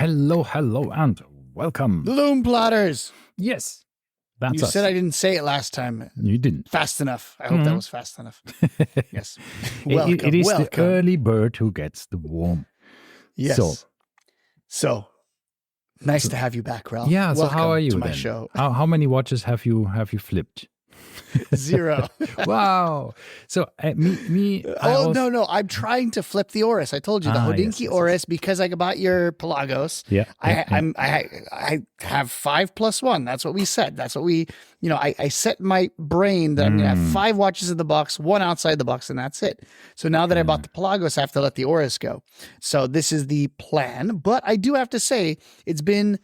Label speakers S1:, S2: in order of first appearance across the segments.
S1: hello, and welcome.
S2: Lume plotters.
S1: Yes, that's
S2: You
S1: us.
S2: said I didn't say it last time.
S1: You didn't.
S2: Fast enough. I hope that was fast enough. Yes.
S1: It is
S2: welcome.
S1: the early bird who gets the worm.
S2: Yes. So nice to have you back, Ralph.
S1: Yeah. So
S2: welcome
S1: how are you
S2: to my
S1: then?
S2: show.
S1: How many watches have you flipped?
S2: 0.
S1: Wow. So
S2: No. I'm trying to flip the Oris. I told you the Hodinkee Oris because I bought your Pelagos.
S1: Yeah.
S2: I have 5+1. That's what we said. That's what we, I set my brain that I'm going to have 5 watches in the box, 1 outside the box, and that's it. So now that I bought the Pelagos, I have to let the Oris go. So this is the plan. But I do have to say, it's been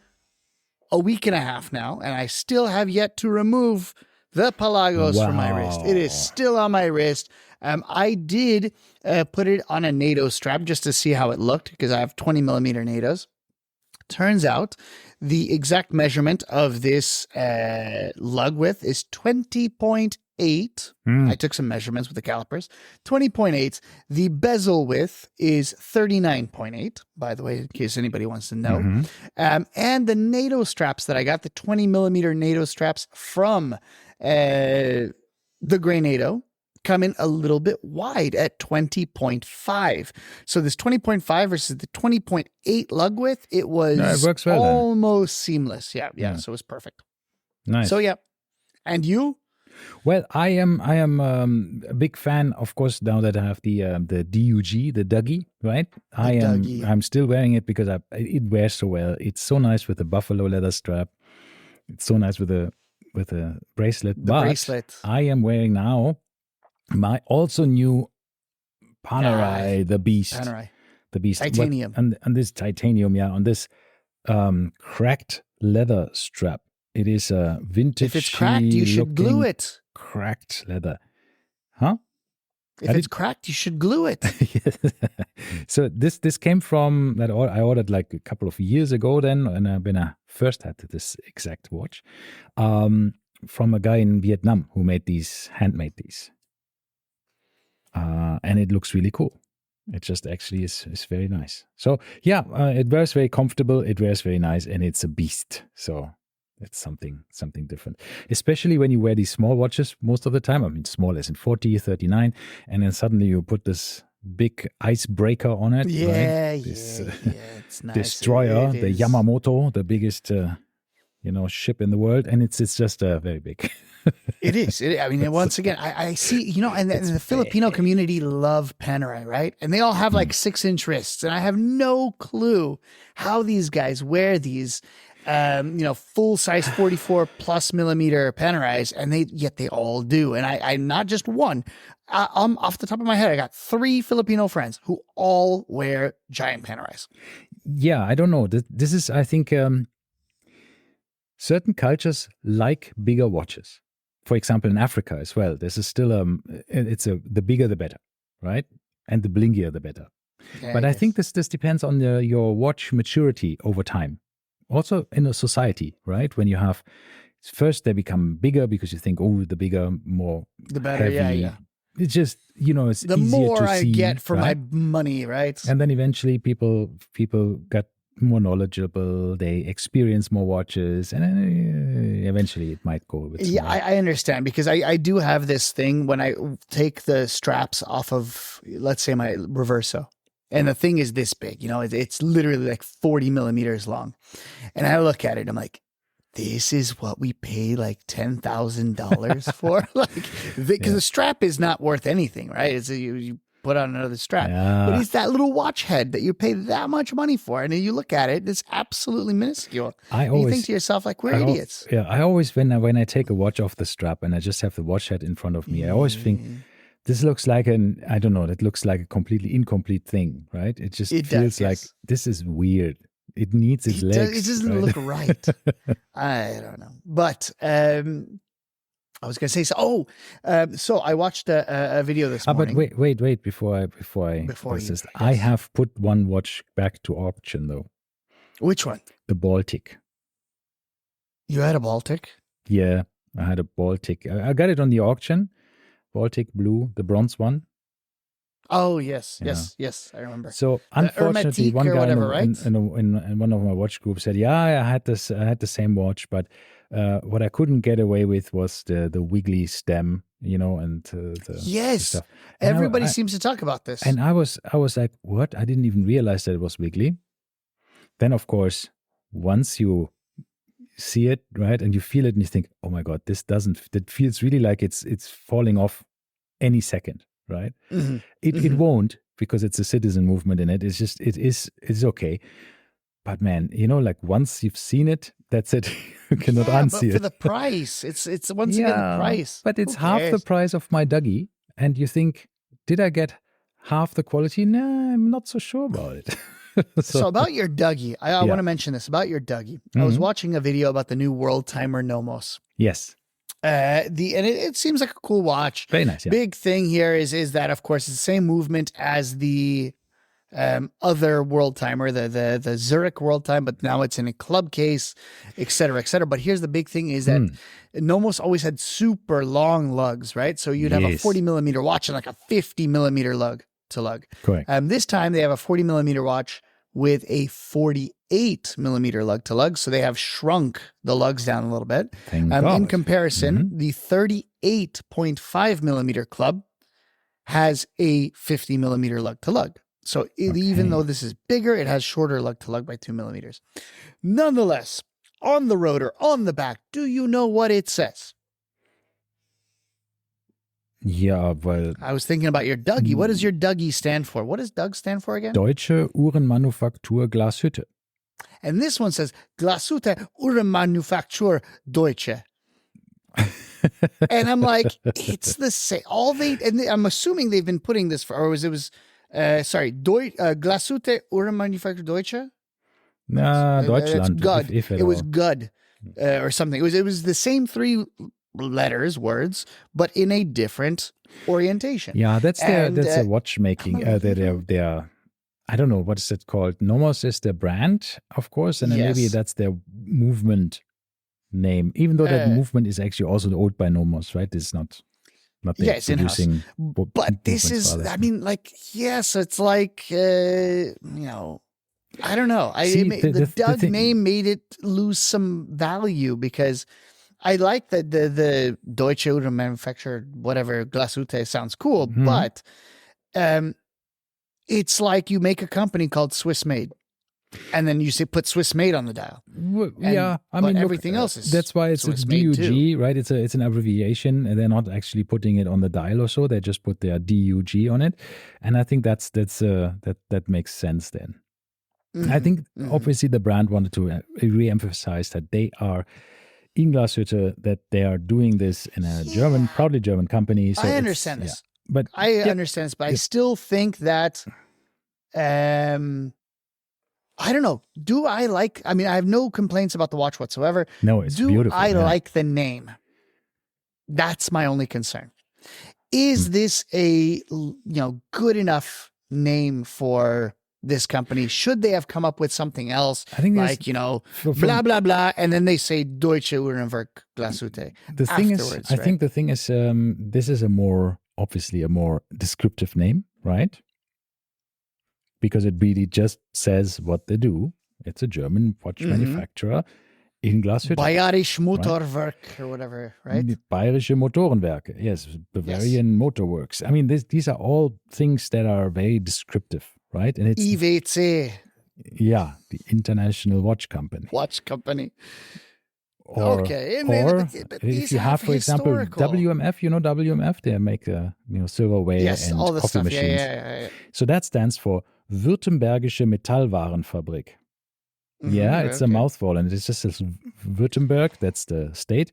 S2: a week and a half now, and I still have yet to remove the Pelagos from my wrist. It is still on my wrist. I did put it on a NATO strap just to see how it looked because I have 20 millimeter NATOs. Turns out the exact measurement of this lug width is 20.8. I took some measurements with the calipers. 20.8. The bezel width is 39.8, by the way, in case anybody wants to know. And the NATO straps that I got, the 20 millimeter NATO straps from the Gray NATO, come in a little bit wide at 20.5. So this 20.5 versus the 20.8 lug width, it was
S1: it works well,
S2: almost seamless. Yeah. So it was perfect.
S1: Nice.
S2: So yeah. And you?
S1: Well, I am a big fan, of course, now that I have the DUG, the Dougie, right? I'm still wearing it because it wears so well. It's so nice with the buffalo leather strap. It's so nice with a bracelet.
S2: Bracelet.
S1: I am wearing now my also new Panerai, the Beast.
S2: Panerai.
S1: The Beast.
S2: Titanium.
S1: And this titanium, on this cracked leather strap. It is a vintage.
S2: If it's cracked, you should glue it.
S1: Cracked leather. Huh?
S2: If it's cracked, you should glue it.
S1: So this came from that I ordered like a couple of years ago then, and when I first had this exact watch, from a guy in Vietnam who handmade these. And it looks really cool. It just actually is very nice. So yeah, it wears very comfortable. It wears very nice, and it's a beast. So it's something different, especially when you wear these small watches most of the time. I mean, small as in 40, 39, and then suddenly you put this big icebreaker on it.
S2: Yeah,
S1: right?
S2: it's nice.
S1: Destroyer, the Yamamoto, the biggest, ship in the world, and it's just very big.
S2: It is. I mean, once again, I see, and the Filipino community love Panerai, right? And they all have like 6-inch wrists, and I have no clue how these guys wear these. Full size 44 plus millimeter Panerais, and yet they all do. And I not just one. Off the top of my head, I got 3 Filipino friends who all wear giant Panerais.
S1: Yeah, I don't know. This is, I think, certain cultures like bigger watches. For example, in Africa as well, this is still the bigger the better, right? And the blingier the better.
S2: Yeah,
S1: but I think this depends on your watch maturity over time. Also in a society, right? When you have, first they become bigger because you think, the bigger, more
S2: the better,
S1: heavy.
S2: Yeah.
S1: It's just, it's
S2: the
S1: easier
S2: more
S1: to
S2: I
S1: see,
S2: get for
S1: right?
S2: my money, right?
S1: And then eventually people got more knowledgeable, they experience more watches, and then eventually it might go with
S2: Yeah, I understand, because I do have this thing when I take the straps off of, let's say, my Reverso. And the thing is this big, it's literally like 40 millimeters long. And I look at it, I'm like, this is what we pay like $10,000 for? Because the strap is not worth anything, right? It's you put on another strap.
S1: Yeah.
S2: But it's that little watch head that you pay that much money for. And then you look at it, it's absolutely minuscule. You think to yourself, like, we're idiots.
S1: I always, when I take a watch off the strap and I just have the watch head in front of me, I always think, this looks like it looks like a completely incomplete thing, right? It feels like this is weird. It needs its legs.
S2: It doesn't look right. I don't know. But I was going to say, so I watched a video this morning.
S1: But wait, before I I have put one watch back to auction though.
S2: Which one?
S1: The Baltic.
S2: You had a Baltic?
S1: Yeah, I had a Baltic. I got it on the auction. Baltic blue, the bronze one.
S2: Oh yes,
S1: Yeah.
S2: yes, I remember.
S1: So
S2: The
S1: unfortunately,
S2: Hermetique
S1: one
S2: or
S1: guy
S2: whatever, right?
S1: in one of my watch groups said, "Yeah, I had this. I had the same watch, but what I couldn't get away with was the wiggly stem, and the
S2: Yes,
S1: stuff." And
S2: everybody seems to talk about this.
S1: I was like, "What? I didn't even realize that it was wiggly." Then, of course, once you see it, right, and you feel it, and you think, "Oh my God, this doesn't. It feels really like it's falling off any second." Right? It won't, because it's a citizen movement in it. It's just it's okay. But man, like once you've seen it, that's it. You cannot
S2: Yeah,
S1: unsee
S2: but for
S1: it.
S2: the price, it's once again the price.
S1: But it's
S2: Who
S1: half the
S2: cares?
S1: price of my Dougie, and you think, did I get half the quality? Nah, I'm not so sure about it.
S2: So about your Dougie, I want to mention this about your Dougie. I was watching a video about the new World Timer Nomos.
S1: Yes.
S2: And it seems like a cool watch.
S1: Very nice. Yeah.
S2: Big thing here is that, of course, it's the same movement as the other World Timer, the Zurich World Time, but now it's in a club case, et cetera, et cetera. But here's the big thing is that Nomos always had super long lugs, right? So you'd have a 40 millimeter watch and like a 50 millimeter lug to lug.
S1: Correct.
S2: This time they have a 40 millimeter watch with a 48 millimeter lug to lug. So they have shrunk the lugs down a little bit. In comparison, the 38.5 millimeter club has a 50 millimeter lug to lug. So even though this is bigger, it has shorter lug to lug by 2 millimeters. Nonetheless, on the rotor, on the back, do you know what it says?
S1: Yeah, well,
S2: I was thinking about your Dougie. What does your Dougie stand for? What does Doug stand for again?
S1: Deutsche Uhrenmanufaktur Glashütte.
S2: And this one says Glashütte Uhrenmanufaktur Deutsche. And I'm like, it's the same. I'm assuming they've been putting this for, or Glashütte Uhrenmanufaktur Deutsche?
S1: Deutschland.
S2: Good.
S1: If
S2: it was good or something. It was the same three words, but in a different orientation.
S1: Yeah, that's their watchmaking. Their I don't know, what is it called? Nomos is their brand, of course, and then maybe that's their movement name. Even though that movement is actually also owned by Nomos, right? It's not
S2: it's
S1: producing.
S2: But this is, I mean, like, yes, it's like I don't know. The Doug name made it lose some value because I like that the Deutsche Uhrenmanufaktur, whatever, Glashütte sounds cool, but it's like you make a company called Swiss Made, and then you put Swiss Made on the dial. Everything else is
S1: that's why it's
S2: Swiss
S1: DUG,
S2: too.
S1: right? It's an abbreviation, and they're not actually putting it on the dial or so. They just put their DUG on it, and I think that makes sense then. I think obviously the brand wanted to re-emphasize that they are in Glashütte, that they are doing this in a proudly German company. So
S2: I understand this.
S1: But
S2: understand this, but I still think that I don't know. I have no complaints about the watch whatsoever.
S1: No, it's beautiful.
S2: I like the name? That's my only concern. Is this a good enough name for this company? Should they have come up with something else? I think blah blah blah, and then they say Deutsche Uhrenwerk Glashütte.
S1: The thing is, I think the thing is, this is obviously a more descriptive name, right? Because it really just says what they do. It's a German watch manufacturer in Glashütte.
S2: Bayerische Motorwerk or whatever, right?
S1: Bayerische Motorenwerke, yes, Bavarian Motorworks. I mean, these are all things that are very descriptive, right? And it's
S2: IWC.
S1: Yeah, the International Watch Company. Or if you have, for example, WMF, WMF, they make silverware and
S2: all
S1: coffee
S2: stuff.
S1: machines.
S2: Yeah.
S1: So that stands for Württembergische Metallwarenfabrik. It's a mouthful, and it's just this Württemberg, that's the state,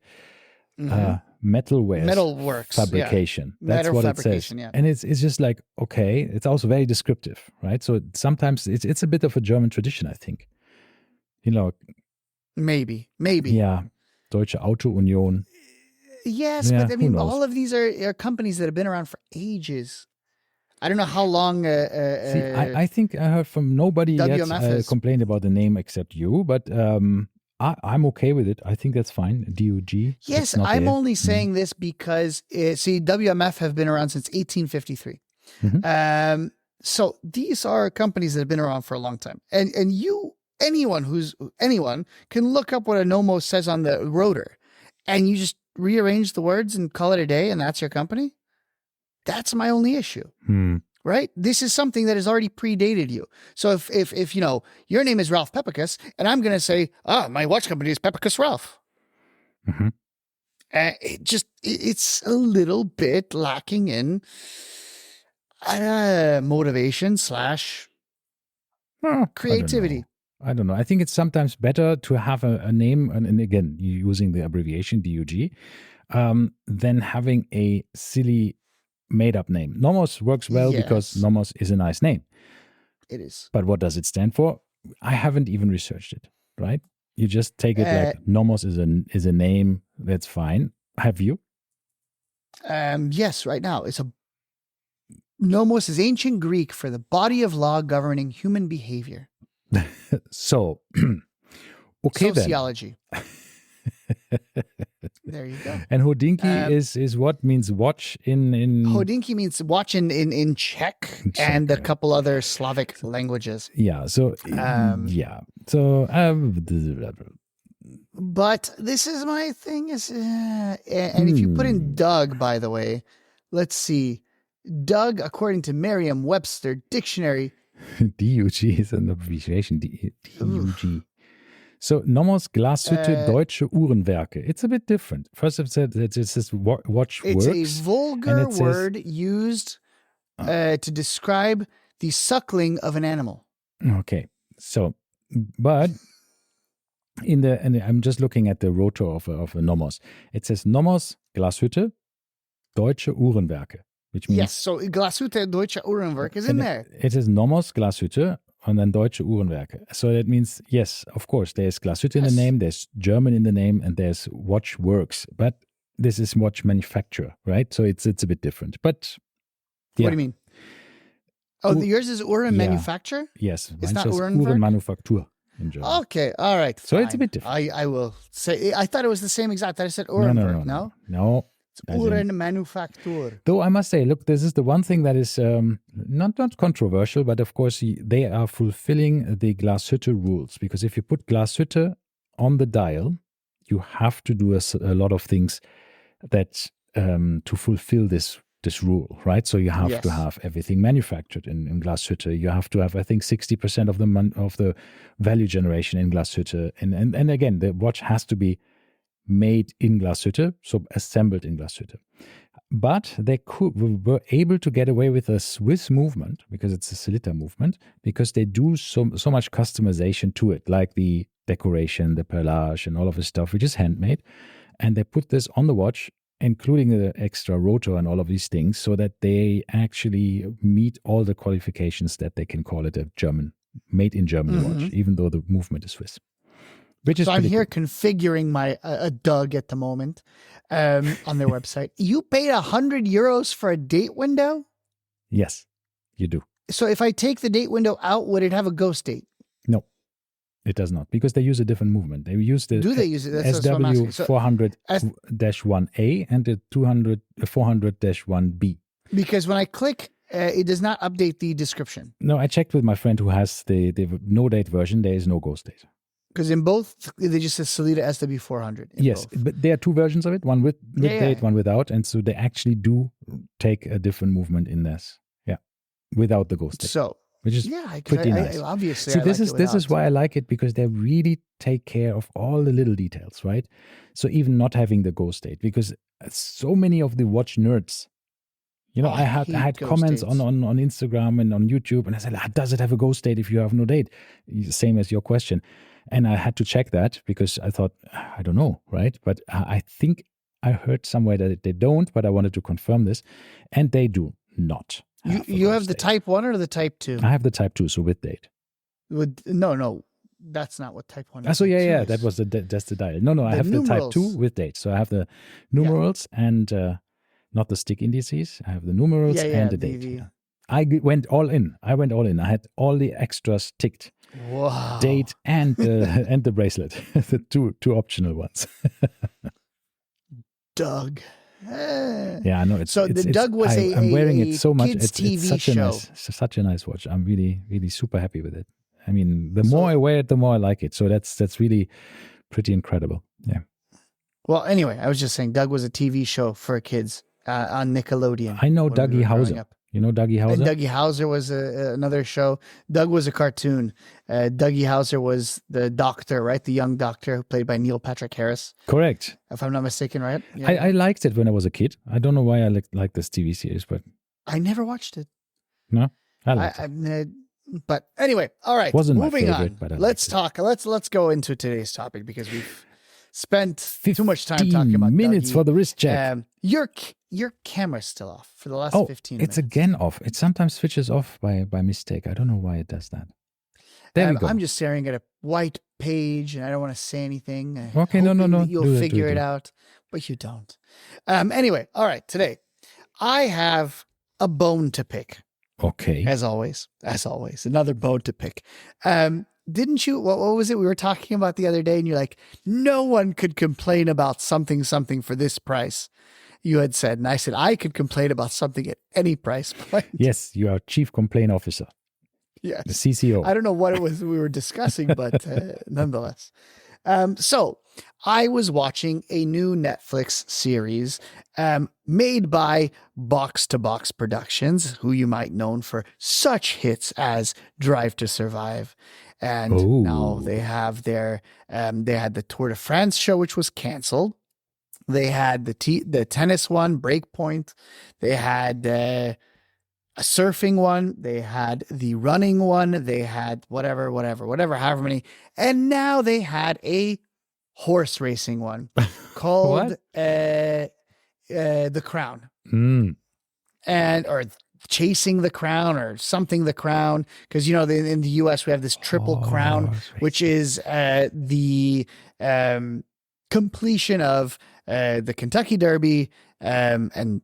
S1: metalworks fabrication. That's what it says. Yeah. And it's just like, okay, it's also very descriptive, right? So sometimes it's a bit of a German tradition, I think.
S2: Maybe.
S1: Yeah. Deutsche Auto Union.
S2: Yes, but I mean, all of these are companies that have been around for ages. I don't know how long.
S1: I think I heard from nobody yet complained about the name except you, but I'm okay with it. I think that's fine. DUG.
S2: Yes, I'm only saying this because, WMF have been around since 1853.
S1: Mhm.
S2: So these are companies that have been around for a long time. And anyone can look up what a Nomos says on the rotor, and you just rearrange the words and call it a day, and that's your company. That's my only issue. Right? This is something that has already predated you. So if your name is Ralph Pepicus, and I'm going to say, my watch company is Pepicus Ralph.
S1: Mhm.
S2: It's a little bit lacking in motivation / creativity.
S1: I don't know. I think it's sometimes better to have a name, and again, using the abbreviation DUG, than having a silly made-up name. Nomos works well because
S2: Yes.
S1: Nomos is a nice name.
S2: It is.
S1: But what does it stand for? I haven't even researched it, right? You just take it like Nomos is a name. That's fine. Have you?
S2: Yes, right now. Nomos is ancient Greek for the body of law governing human behavior.
S1: So, okay
S2: Sociology. There you go.
S1: And Hodinki is what means watch in
S2: Hodinki means watch in Czech and a couple other Slavic languages.
S1: Yeah. So yeah. So
S2: but this is my thing and if you put in Doug, by the way, let's see. Doug, according to Merriam-Webster dictionary,
S1: DUG is an abbreviation. DUG. So Nomos Glashütte Deutsche Uhrenwerke. It's a bit different. First, it said it says watch
S2: it's
S1: works.
S2: A vulgar word used to describe the suckling of an animal.
S1: Okay. So, but and I'm just looking at the rotor of a Nomos. It says Nomos Glashütte Deutsche Uhrenwerke, which means
S2: yes. So Glashütte Deutsche Uhrenwerke is in there.
S1: It says Nomos Glashütte and then Deutsche Uhrenwerke. So that means, yes, of course, there's Glashütte in the name, there's German in the name, and there's watch works. But this is watch manufacturer, right? So it's a bit different. But yeah.
S2: What do you mean? Oh, yours is Uhren manufacture?
S1: Yes.
S2: It's not
S1: Uhrenmanufaktur in German.
S2: Okay, all right.
S1: So
S2: fine.
S1: it's a bit different.
S2: I will say, I thought it was the same exact. I said Uhrenwerk, no?
S1: No.
S2: It's Uhrenmanufaktur.
S1: Though I must say, look, this is the one thing that is not controversial, but of course they are fulfilling the Glashütte rules. Because if you put Glashütte on the dial, you have to do a lot of things that to fulfill this rule, right? So you have to have everything manufactured in Glashütte. You have to have, I think, 60% of the value generation in Glashütte. And again, the watch has to be made in Glashütte, so assembled in Glashütte. But they were able to get away with a Swiss movement, because it's a Celita movement, because they do so much customization to it, like the decoration, the perlage, and all of this stuff, which is handmade. And they put this on the watch, including the extra rotor and all of these things, so that they actually meet all the qualifications that they can call it a made in Germany watch, even though the movement is Swiss.
S2: So I'm here configuring my a Doug at the moment on their website. You paid €100 for a date window?
S1: Yes, you do.
S2: So if I take the date window out, would it have a ghost date?
S1: No, it does not, because they use a different movement. They use the
S2: do they use it? That's
S1: SW 400-1A and the 400-1B.
S2: Because when I click, it does not update the description.
S1: No, I checked with my friend who has the no date version. There is no ghost date.
S2: Because in both, they just say Celita SW400.
S1: Yes,
S2: both.
S1: but there are two versions of it, one with date, one without. And so they actually do take a different movement in this. Yeah, without the ghost date.
S2: So,
S1: which is pretty nice.
S2: Obviously,
S1: see, this is why I like it, because they really take care of all the little details, right? So even not having the ghost date, because so many of the watch nerds, I had comments on Instagram and on YouTube, and I said, does it have a ghost date if you have no date? Same as your question. And I had to check that, because I thought, I don't know, right? But I think I heard somewhere that they don't, but I wanted to confirm this. And they do not.
S2: You have the Type 1 or the Type 2?
S1: I have the Type 2, so with date.
S2: No, that's not what Type 1 is.
S1: So yeah, that's the dial. No, I have the Type 2 with date. So I have the numerals and not the stick indices. I have the numerals and the date. I went all in. I had all the extras ticked.
S2: Wow.
S1: Date and the bracelet, the two optional ones.
S2: Doug.
S1: Yeah, I know.
S2: Doug was
S1: I'm wearing it so much.
S2: kids'
S1: It's
S2: TV show.
S1: such a nice watch. I'm really, really super happy with it. I mean, the
S2: So-
S1: more I wear it, the more I like it. So that's really pretty incredible. Yeah.
S2: Well, anyway, I was just saying Doug was a TV show for kids on Nickelodeon.
S1: I know
S2: when we
S1: Dougie
S2: were growing
S1: Hauser.
S2: up.
S1: You know Dougie
S2: And
S1: Hauser?
S2: Dougie Hauser was another show. Doug was a cartoon. Dougie Hauser was the doctor, right? The young doctor played by Neil Patrick Harris,
S1: Correct.
S2: if I'm not mistaken, right? Yeah.
S1: I liked it when I was a kid. I don't know why I like this TV series, but
S2: I never watched it.
S1: no, I liked it.
S2: But anyway, all right.
S1: Wasn't my
S2: moving
S1: favorite,
S2: on.
S1: but I
S2: Let's
S1: liked
S2: talk. Let's go into today's topic because we've spent too much time
S1: 15
S2: talking about
S1: minutes
S2: Dougie.
S1: for the wrist check.
S2: Your camera's still off for the last
S1: Oh,
S2: 15
S1: it's
S2: minutes.
S1: again off. It sometimes switches off by mistake. I don't know why it does that. There we go.
S2: I'm just staring at a white page and I don't want to say anything.
S1: Okay, no.
S2: Hoping that you'll
S1: Do it,
S2: figure
S1: do
S2: it
S1: it.
S2: out, but you don't. Anyway, all right. Today, I have a bone to pick,
S1: Okay.
S2: as always. Another bone to pick. Didn't you? What was it we were talking about the other day? And you're like, no one could complain about something for this price. You had said, and I said I could complain about something at any price point.
S1: Yes, you are Chief Complaint Officer, the
S2: Yes.
S1: CCO.
S2: I don't know what it was we were discussing, but nonetheless. So I was watching a new Netflix series made by Box to Box Productions, who you might know for such hits as Drive to Survive. And now
S1: Oh.
S2: they have they had the Tour de France show, which was canceled. They had the tennis one, Breakpoint. They had a surfing one. They had the running one. They had whatever, however many. And now they had a horse racing one called The Crown.
S1: Mm.
S2: Or Chasing the Crown or something the Crown. Because, in the US, we have this Triple Crown,
S1: Horse
S2: which is the completion of the Kentucky Derby and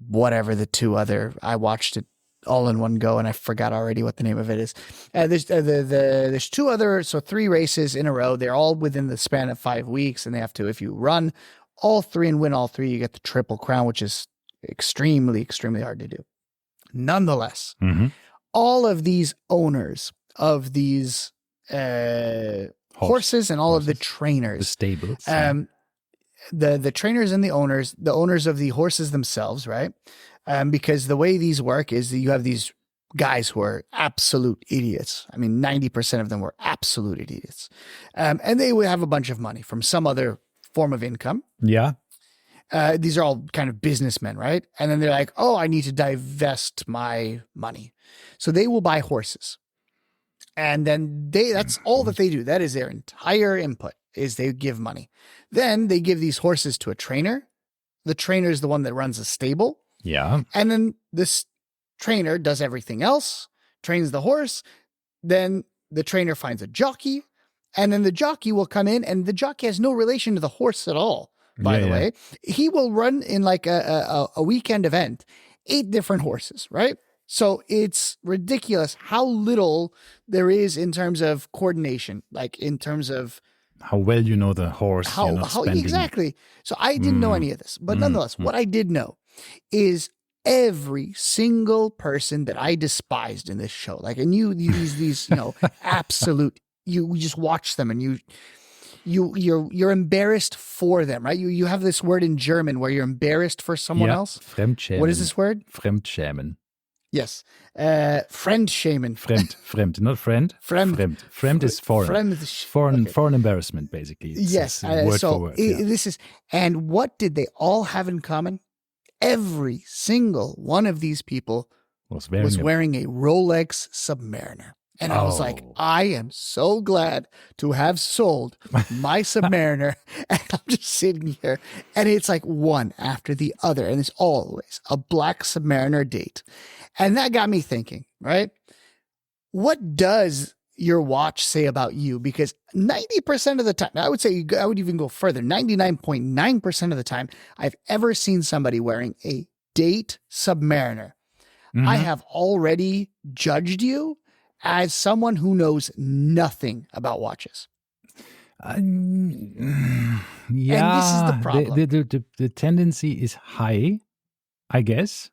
S2: whatever the two other. I watched it all in one go and I forgot already what the name of it is. There's two other, so 3 races in a row. They're all within the span of 5 weeks, and they have to, if you run all 3 and win all 3, you get the Triple Crown, which is extremely, extremely hard to do. Nonetheless,
S1: Mm-hmm.
S2: all of these owners of these horses and all of the
S1: The
S2: trainers,
S1: stables.
S2: the trainers and the owners of the horses themselves, right? Because the way these work is that you have these guys who are absolute idiots. I mean, 90% of them were absolute idiots. And they would have a bunch of money from some other form of income.
S1: Yeah.
S2: These are all kind of businessmen, right? And then they're like, oh, I need to divest my money. So they will buy horses. And then that's all that they do. That is their entire input, is they give money. Then they give these horses to a trainer. The trainer is the one that runs a stable.
S1: Yeah.
S2: And then this trainer does everything else, trains the horse. Then the trainer finds a jockey. And then the jockey will come in, and the jockey has no relation to the horse at all, by the way. He will run in like a weekend event, 8 different horses, right? So it's ridiculous how little there is in terms of coordination, like in terms of
S1: How well you know the horse. You're not spending.
S2: exactly. So I didn't know any of this, but nonetheless, what I did know is every single person that I despised in this show, like, and these absolute, you just watch them and you're embarrassed for them, right? You have this word in German where you're embarrassed for someone else.
S1: Fremdschämen.
S2: What is this word?
S1: Fremdschämen.
S2: Yes. Friend shaming.
S1: Fremd, not friend.
S2: Fremd.
S1: Fremd is foreign.
S2: Okay.
S1: Foreign embarrassment, basically.
S2: Yes.
S1: Word for word.
S2: This is, and what did they all have in common? Every single one of these people was wearing a Rolex Submariner. And I was like, I am so glad to have sold my Submariner. And I'm just sitting here, and it's like one after the other. And it's always a black Submariner date. And that got me thinking, right? What does your watch say about you? Because 90% of the time, I would even go further, 99.9% of the time I've ever seen somebody wearing a date Submariner, I have already judged you as someone who knows nothing about watches. And this is the
S1: Yeah,
S2: problem.
S1: the tendency is high, I guess.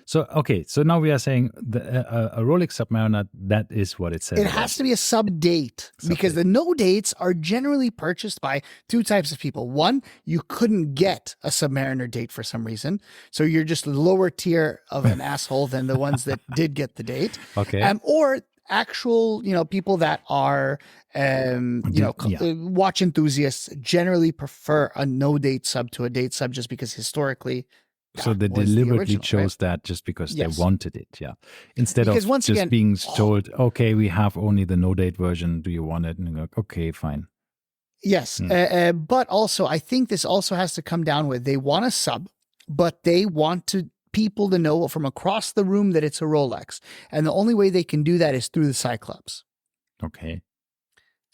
S1: So okay, so now we are saying a Rolex Submariner, that is what it says.
S2: It has to be a sub date because the no dates are generally purchased by two types of people. One, you couldn't get a Submariner date for some reason. So you're just lower tier of an asshole than the ones that did get the date.
S1: Okay.
S2: Or actual, people that are, watch enthusiasts generally prefer a no date sub to a date sub just because historically.
S1: So they deliberately chose that just because they wanted it, yeah. Instead
S2: Because
S1: of
S2: once
S1: just
S2: again,
S1: being told, okay, we have only the no date version. Do you want it? And you're like, okay, fine.
S2: Yes. But also, I think this also has to come down with they want a sub, but they want people to know from across the room that it's a Rolex. And the only way they can do that is through the Cyclops.
S1: Okay.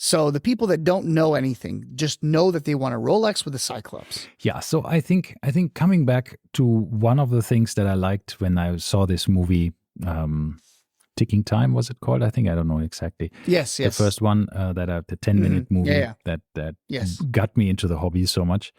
S2: So the people that don't know anything just know that they want a Rolex with a Cyclops.
S1: Yeah. So I think coming back to one of the things that I liked when I saw this movie, Ticking Time, was it called? I don't know exactly.
S2: Yes.
S1: The first one, the 10-minute movie that got me into the hobby so much.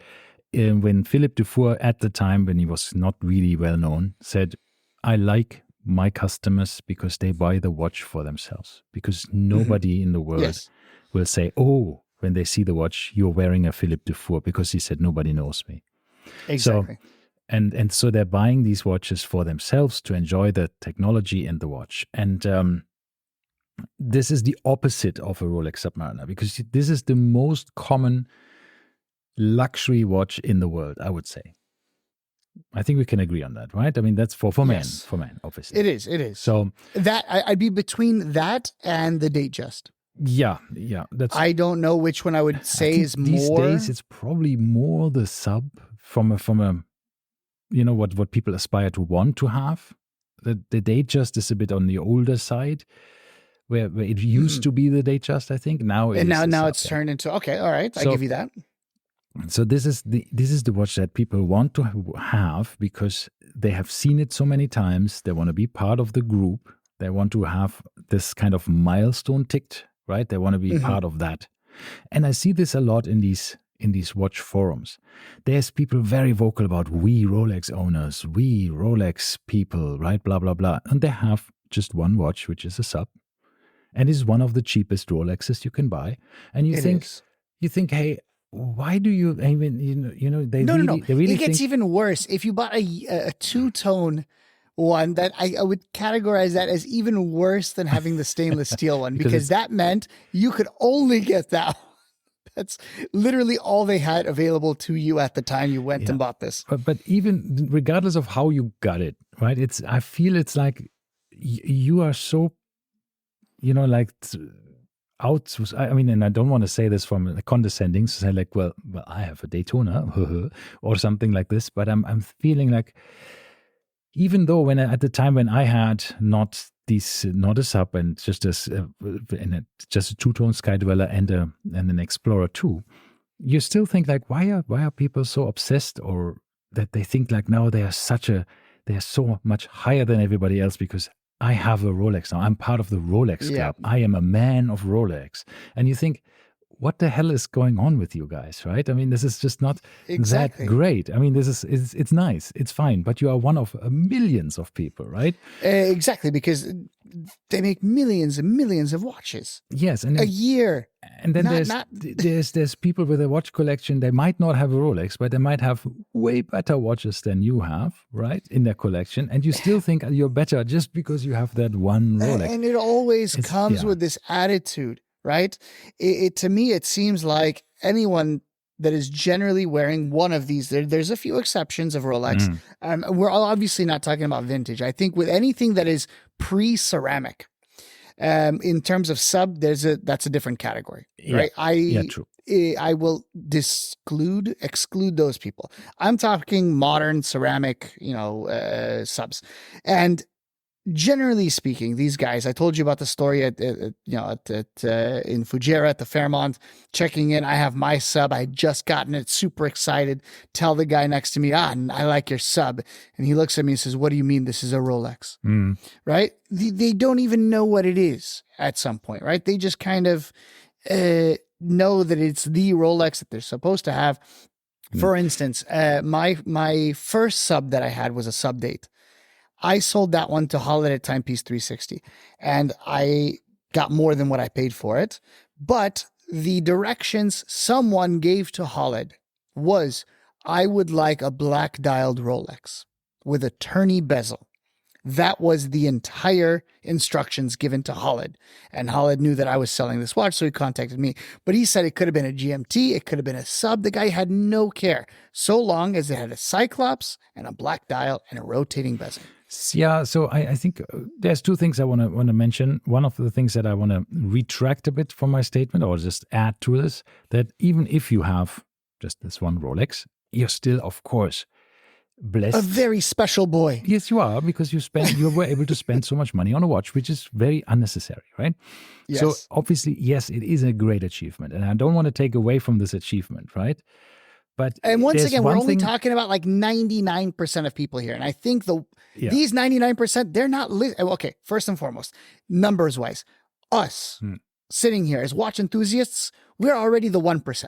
S1: When Philippe Dufour, at the time when he was not really well known, said, I like my customers because they buy the watch for themselves. Because nobody in the world will say, oh, when they see the watch, you're wearing a Philippe Dufour, because he said, nobody knows me.
S2: Exactly.
S1: So, and so they're buying these watches for themselves to enjoy the technology and the watch. And this is the opposite of a Rolex Submariner, because this is the most common luxury watch in the world, I would say. I think we can agree on that, right? I mean, that's for men, obviously.
S2: It is.
S1: So
S2: that I'd be between that and the Datejust.
S1: Yeah.
S2: I don't know which one I would say is more.
S1: These days, it's probably more the sub from a what people aspire to want to have. The Datejust is a bit on the older side, where it used to be the Datejust, I think. Now
S2: it's turned into, okay, all right, I give you that.
S1: So this is the watch that people want to have because they have seen it so many times. They want to be part of the group. They want to have this kind of milestone ticked, right? They want to be part of that. And I see this a lot in these watch forums. There's people very vocal about we Rolex owners, we Rolex people, right? Blah, blah, blah. And they have just one watch, which is a sub. And is one of the cheapest Rolexes you can buy. And you think, hey, why do you? I mean, they really.
S2: It gets even worse if you bought a two-tone one. That I would categorize that as even worse than having the stainless steel one, because that meant you could only get that one. That's literally all they had available to you at the time you went and bought this.
S1: But even regardless of how you got it, right? I feel it's like you are so, like. I mean, and I don't want to say this from condescending, so say like, well, I have a Daytona or something like this, but I'm feeling like, even though at the time when I had not a sub and just just a two-tone Sky Dweller and an Explorer 2, you still think like, why are people so obsessed, or that they think like, no, they are so much higher than everybody else because I have a Rolex now. I'm part of the Rolex club. I am a man of Rolex. And you think, what the hell is going on with you guys, right? I mean, this is just not that great. I mean, it's nice. It's fine. But you are one of millions of people, right?
S2: Exactly, because they make millions and millions of watches.
S1: Yes. And
S2: a year.
S1: And then there's people with a watch collection. They might not have a Rolex, but they might have way better watches than you have, right, in their collection. And you still think you're better just because you have that one Rolex.
S2: And it always comes with this attitude, right? To me, it seems like anyone that is generally wearing one of these, there's a few exceptions of Rolex. We're obviously not talking about vintage. I think with anything that is pre-ceramic, in terms of sub, that's a different category, right?
S1: True.
S2: I will exclude those people. I'm talking modern ceramic, subs. And generally speaking, these guys, I told you about the story in Fujairah at the Fairmont, checking in. I have my sub. I had just gotten it, super excited. Tell the guy next to me, I like your sub. And he looks at me and says, what do you mean this is a Rolex? Right? They don't even know what it is at some point, right? They just kind of know that it's the Rolex that they're supposed to have. For instance, my first sub that I had was a sub date. I sold that one to Holiday Timepiece 360, and I got more than what I paid for it. But the directions someone gave to Holiday was, I would like a black dialed Rolex with a turny bezel. That was the entire instructions given to Khalid. And Khalid knew that I was selling this watch, so he contacted me. But he said it could have been a GMT, it could have been a sub. The guy had no care, so long as it had a Cyclops and a black dial and a rotating bezel.
S1: Yeah, so I think there's two things I want to mention. One of the things that I want to retract a bit from my statement, or just add to this, that even if you have just this one Rolex, you're still, of course, blessed.
S2: A very special boy.
S1: Yes, you are, because you were able to spend so much money on a watch, which is very unnecessary, right?
S2: Yes.
S1: So obviously, yes, it is a great achievement, and I don't want to take away from this achievement, right? But
S2: and once again, we're only talking about like 99% of people here, and I think these 99%, they're not okay. First and foremost, numbers wise, us sitting here as watch enthusiasts, we're already the 1%.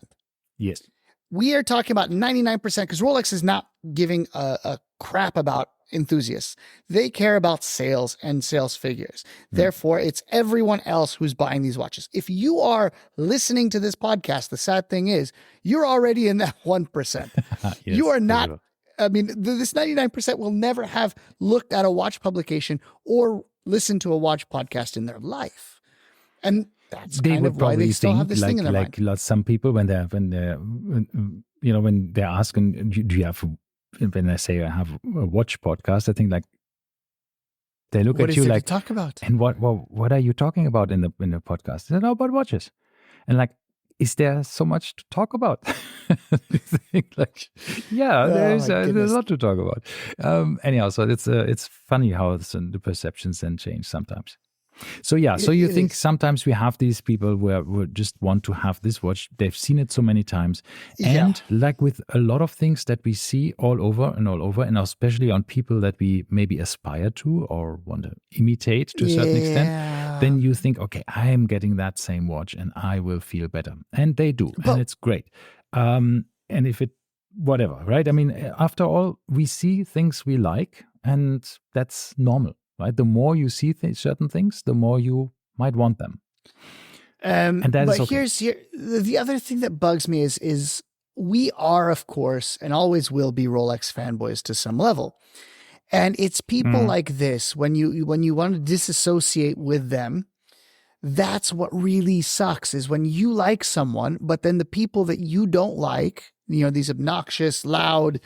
S1: Yes.
S2: We are talking about 99% because Rolex is not giving a crap about enthusiasts. They care about sales and sales figures. Therefore, it's everyone else who's buying these watches. If you are listening to this podcast, the sad thing is you're already in that 1%. Yes, you are not. I mean, this 99% will never have looked at a watch publication or listened to a watch podcast in their life. And that's kind of why they still have this thing in their mind.
S1: Like some people when they're asking, do you have, when I say I have a watch podcast, I think like they look at you like,
S2: talk about?
S1: And what are you talking about in the podcast? They know about watches, and like, is there so much to talk about? Like, yeah, there's a lot to talk about. Anyhow, so it's funny how the perceptions then change sometimes. So yeah, so you think sometimes we have these people who just want to have this watch. They've seen it so many times. And like with a lot of things that we see all over, and especially on people that we maybe aspire to or want to imitate to a certain extent, then you think, okay, I am getting that same watch and I will feel better. And they do. And it's great. And if it, whatever, right? I mean, after all, we see things we like, and that's normal. Right? The more you see certain things, the more you might want them. And that is okay.
S2: Here's the other thing that bugs me is we are, of course, and always will be Rolex fanboys to some level. And it's people like this, when you want to disassociate with them, that's what really sucks, is when you like someone, but then the people that you don't like, these obnoxious, loud,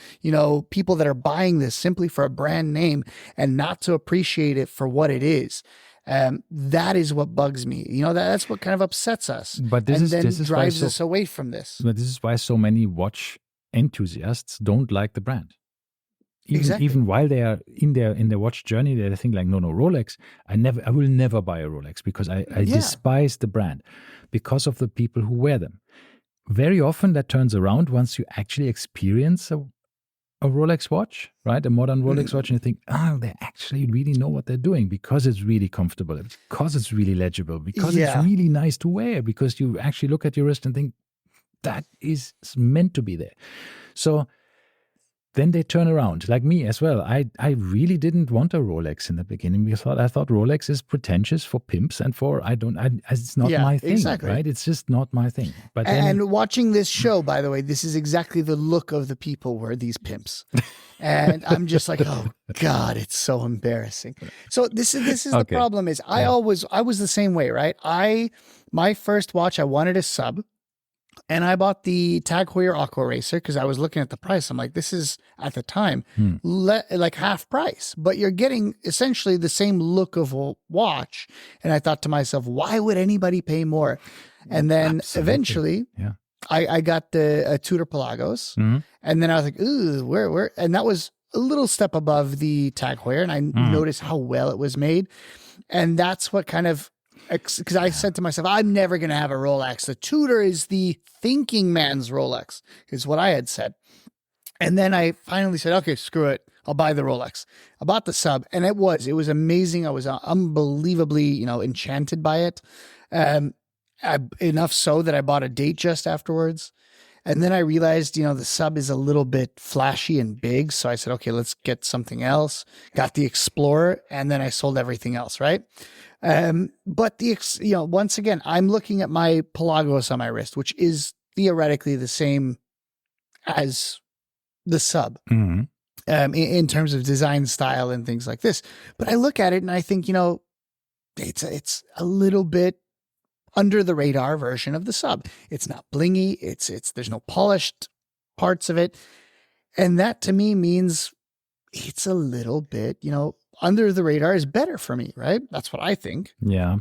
S2: people that are buying this simply for a brand name and not to appreciate it for what it is. That is what bugs me. That's what kind of upsets us.
S1: But this
S2: drives us away from this.
S1: But this is why so many watch enthusiasts don't like the brand. Even while they are in their watch journey, they think like, no, Rolex. I will never buy a Rolex because I despise the brand because of the people who wear them. Very often that turns around once you actually experience a Rolex watch, right? A modern Rolex watch, and you think, they actually really know what they're doing because it's really comfortable, because it's really legible, because it's really nice to wear, because you actually look at your wrist and think that is meant to be there. So then they turn around, like me as well. I really didn't want a Rolex in the beginning because I thought Rolex is pretentious for pimps and it's not my thing, right? It's just not my thing. But
S2: and watching this show, by the way, this is exactly the look of the people who are these pimps. And I'm just like, oh God, it's so embarrassing. So this is the problem is I was the same way, right? My first watch, I wanted a sub. And I bought the Tag Heuer Aqua Racer because I was looking at the price. I'm like, this is, at the time, like half price. But you're getting essentially the same look of a watch. And I thought to myself, why would anybody pay more? And then eventually, I got the Tudor Pelagos. And then I was like, ooh, where? And that was a little step above the Tag Heuer. And I noticed how well it was made. And that's what kind of... Because I said to myself, I'm never going to have a Rolex. The Tudor is the thinking man's Rolex, is what I had said. And then I finally said, okay, screw it. I'll buy the Rolex. I bought the sub, and it was amazing. I was unbelievably, enchanted by it. enough so that I bought a date just afterwards. And then I realized, the sub is a little bit flashy and big. So I said, okay, let's get something else. Got the Explorer, and then I sold everything else, right? But once again, I'm looking at my Pelagos on my wrist, which is theoretically the same as the sub.
S1: Mm-hmm.
S2: In terms of design style and things like this. But I look at it and I think, it's a little bit under the radar version of the sub. It's not blingy. There's no polished parts of it. And that to me means it's a little bit, under the radar is better for me, right? That's what I think.
S1: Yeah.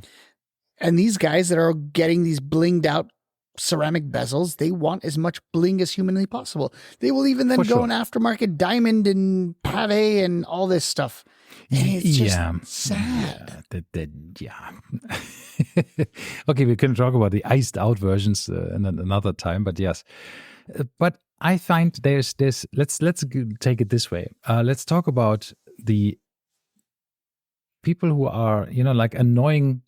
S2: And these guys that are getting these blinged out ceramic bezels, they want as much bling as humanly possible. They will even then go an aftermarket diamond and pave and all this stuff. And it's just sad.
S1: Yeah. Okay, we can talk about the iced out versions another time, but yes. But I find there's let's take it this way. Let's talk about the people who are, like annoying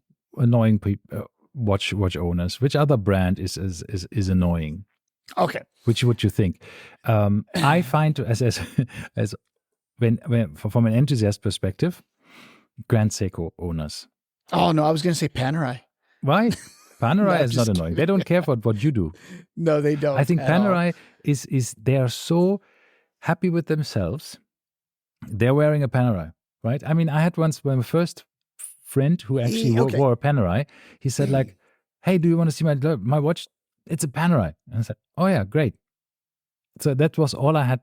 S1: watch owners. Which other brand is annoying?
S2: Okay.
S1: Which would you think? I find as when from an enthusiast perspective, Grand Seiko owners.
S2: Oh no, I was going to say Panerai.
S1: Why? Panerai
S2: No,
S1: is not annoying. They don't care for what you do.
S2: No, they don't.
S1: I think Panerai is they are so happy with themselves. They're wearing a Panerai, right? I mean, I had once my first friend who actually wore a Panerai. He said like, "Hey, do you want to see my watch? It's a Panerai." And I said, "Oh yeah, great." So that was all I had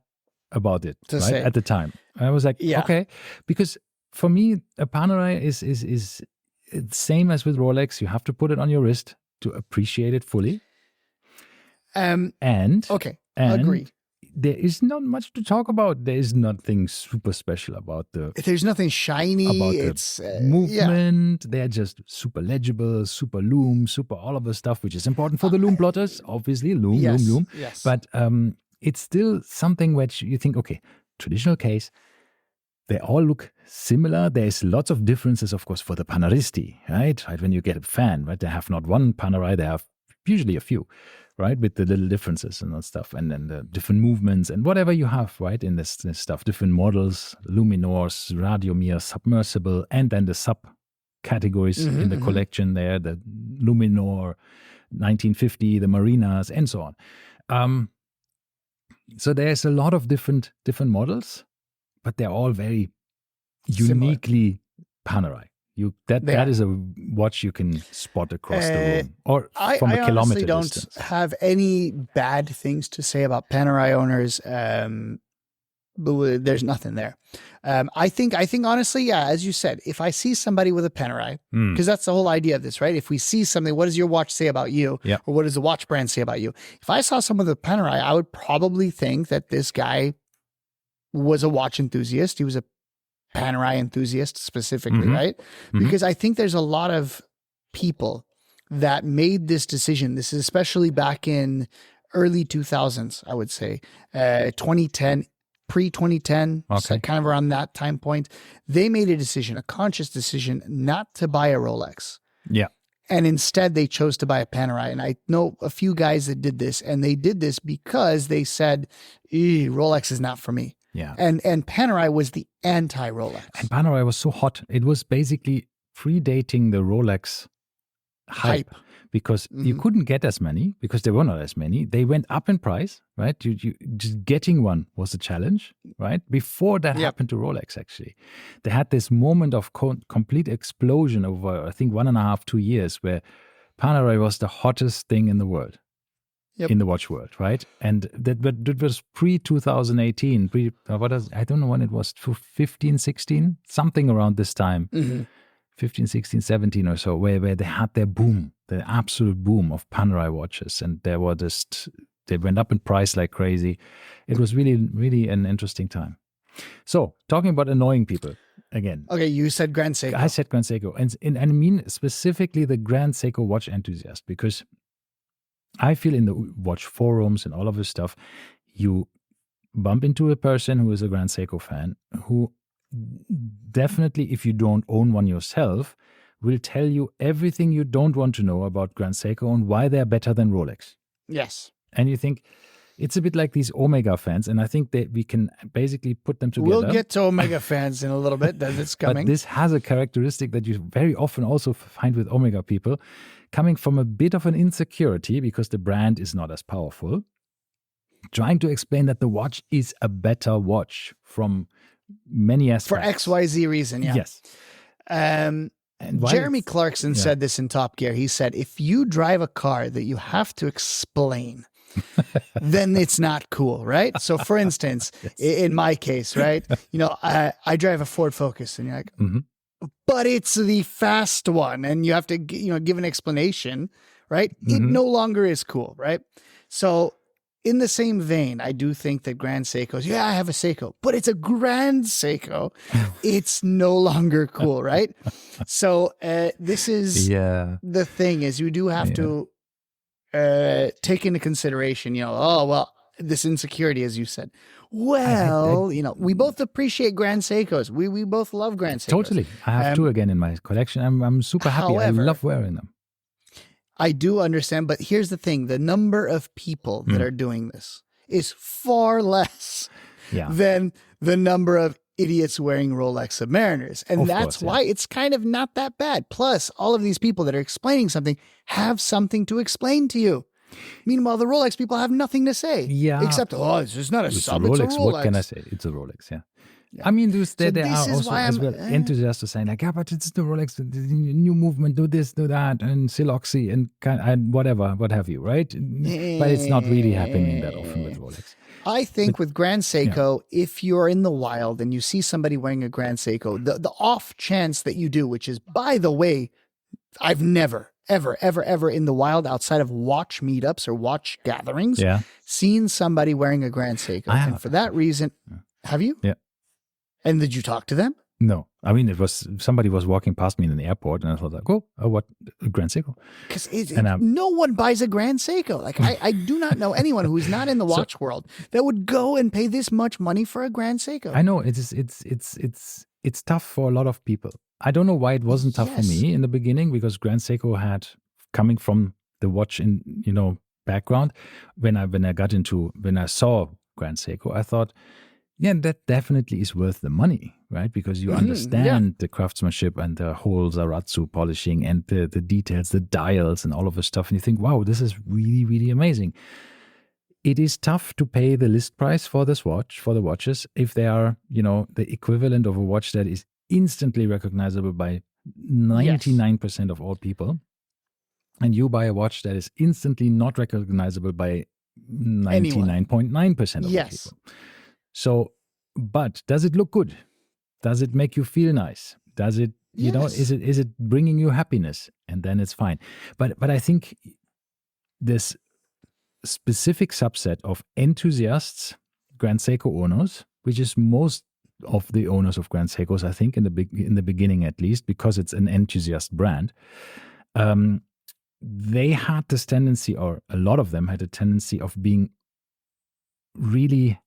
S1: about it at the time. I was like, okay, because for me, a Panerai is it's same as with Rolex. You have to put it on your wrist to appreciate it fully. Agreed. There is not much to talk about. There is nothing super special about
S2: There's nothing shiny.
S1: About the movement. They're just super legible, super Lume, super all of the stuff, which is important for the Lume plotters. Obviously, Lume.
S2: Yes.
S1: But it's still something which you think, okay, traditional case. They all look similar. There's lots of differences, of course, for the Panaristi, right? When you get a fan, right? They have not one Panerai, they have usually a few, right? With the little differences and that stuff, and then the different movements and whatever you have, right? In this stuff, different models, Luminors, Radiomir, Submersible, and then the sub categories in the collection there, the Luminor, 1950, the Marinas, and so on. So there's a lot of different models. But they're all very uniquely Panerai. That is a watch you can spot across the room or from a kilometer distance.
S2: I don't have any bad things to say about Panerai owners. There's nothing there. I think honestly, as you said, if I see somebody with a Panerai, because that's the whole idea of this, right? If we see something, what does your watch say about you?
S1: Yeah.
S2: Or what does the watch brand say about you? If I saw someone with a Panerai, I would probably think that this guy was a watch enthusiast. He was a Panerai enthusiast specifically, right? Because I think there's a lot of people that made this decision. This is especially back in early 2000s, I would say, 2010, pre-2010, so kind of around that time point. They made a decision, a conscious decision, not to buy a Rolex.
S1: Yeah.
S2: And instead, they chose to buy a Panerai. And I know a few guys that did this, and they did this because they said, Rolex is not for me.
S1: Yeah.
S2: And Panerai was the anti-Rolex.
S1: And Panerai was so hot. It was basically predating the Rolex hype. Because you couldn't get as many, because there were not as many. They went up in price, right? You just getting one was a challenge, right? Before that happened to Rolex, actually. They had this moment of complete explosion over, I think, 1.5, 2 years, where Panerai was the hottest thing in the world. In the watch world, right? And that was pre-2018, I don't know when it was, 15, 16, something around this time, 15, 16, 17 or so, where they had their boom, the absolute boom of Panerai watches. And they went up in price like crazy. It was really, really an interesting time. So, talking about annoying people again.
S2: Okay, you said Grand Seiko.
S1: I said Grand Seiko. And I mean specifically the Grand Seiko watch enthusiast, because I feel in the watch forums and all of this stuff, you bump into a person who is a Grand Seiko fan who definitely, if you don't own one yourself, will tell you everything you don't want to know about Grand Seiko and why they're better than Rolex.
S2: Yes.
S1: And you think it's a bit like these Omega fans, and I think that we can basically put them together.
S2: We'll get to Omega fans in a little bit. That it's coming.
S1: But this has a characteristic that you very often also find with Omega people, coming from a bit of an insecurity because the brand is not as powerful, trying to explain that the watch is a better watch from many aspects.
S2: For XYZ reason, yeah.
S1: Yes.
S2: And Jeremy Clarkson said this in Top Gear. He said, if you drive a car that you have to explain, then it's not cool, right? So for instance, in my case, right, I drive a Ford Focus and you're like, but it's the fast one. And you have to, give an explanation, right? It no longer is cool, right? So in the same vein, I do think that Grand Seikos, I have a Seiko, but it's a Grand Seiko. It's no longer cool, right? So this is the thing is you do have to take into consideration, this insecurity, as you said. Well, we both appreciate Grand Seikos. We both love Grand Seikos.
S1: Totally. I have two again in my collection. I'm super happy.
S2: However,
S1: I love wearing them.
S2: I do understand, but here's the thing. The number of people that are doing this is far less than the number of idiots wearing Rolex Submariners. And that's why it's kind of not that bad. Plus, all of these people that are explaining something have something to explain to you. Meanwhile, the Rolex people have nothing to say. Yeah. Except, it's just not a sub, it's a Rolex.
S1: What can I say? It's a Rolex, yeah. I mean, there are also as well enthusiasts saying like, but it's the Rolex, the new movement, do this, do that, and Siloxy and whatever, what have you, right? But it's not really happening that often with Rolex.
S2: I think with Grand Seiko, if you're in the wild and you see somebody wearing a Grand Seiko, the off chance that you do, which is, by the way, I've never, ever in the wild outside of watch meetups or watch gatherings, seen somebody wearing a Grand Seiko. And for that reason, have you?
S1: Yeah.
S2: And did you talk to them?
S1: No. I mean, it was somebody was walking past me in the airport and I was like, what, a Grand Seiko?
S2: Because no one buys a Grand Seiko. Like, I do not know anyone who's not in the watch world that would go and pay this much money for a Grand Seiko.
S1: I know, it's tough for a lot of people. I don't know why it wasn't tough for me in the beginning, because Grand Seiko had, coming from the watch in, background, when I saw Grand Seiko, I thought, that definitely is worth the money, right? Because you understand the craftsmanship and the whole Zaratsu polishing and the details, the dials and all of the stuff. And you think, wow, this is really, really amazing. It is tough to pay the list price for this watch, for the watches, if they are, the equivalent of a watch that is instantly recognizable by 99% of all people. And you buy a watch that is instantly not recognizable by 99.9% of the people. So, but does it look good? Does it make you feel nice? Does it, is it bringing you happiness? And then it's fine. But I think this specific subset of enthusiasts, Grand Seiko owners, which is most of the owners of Grand Seikos, I think, in the beginning at least, because it's an enthusiast brand, they had this tendency, or a lot of them had a tendency of being really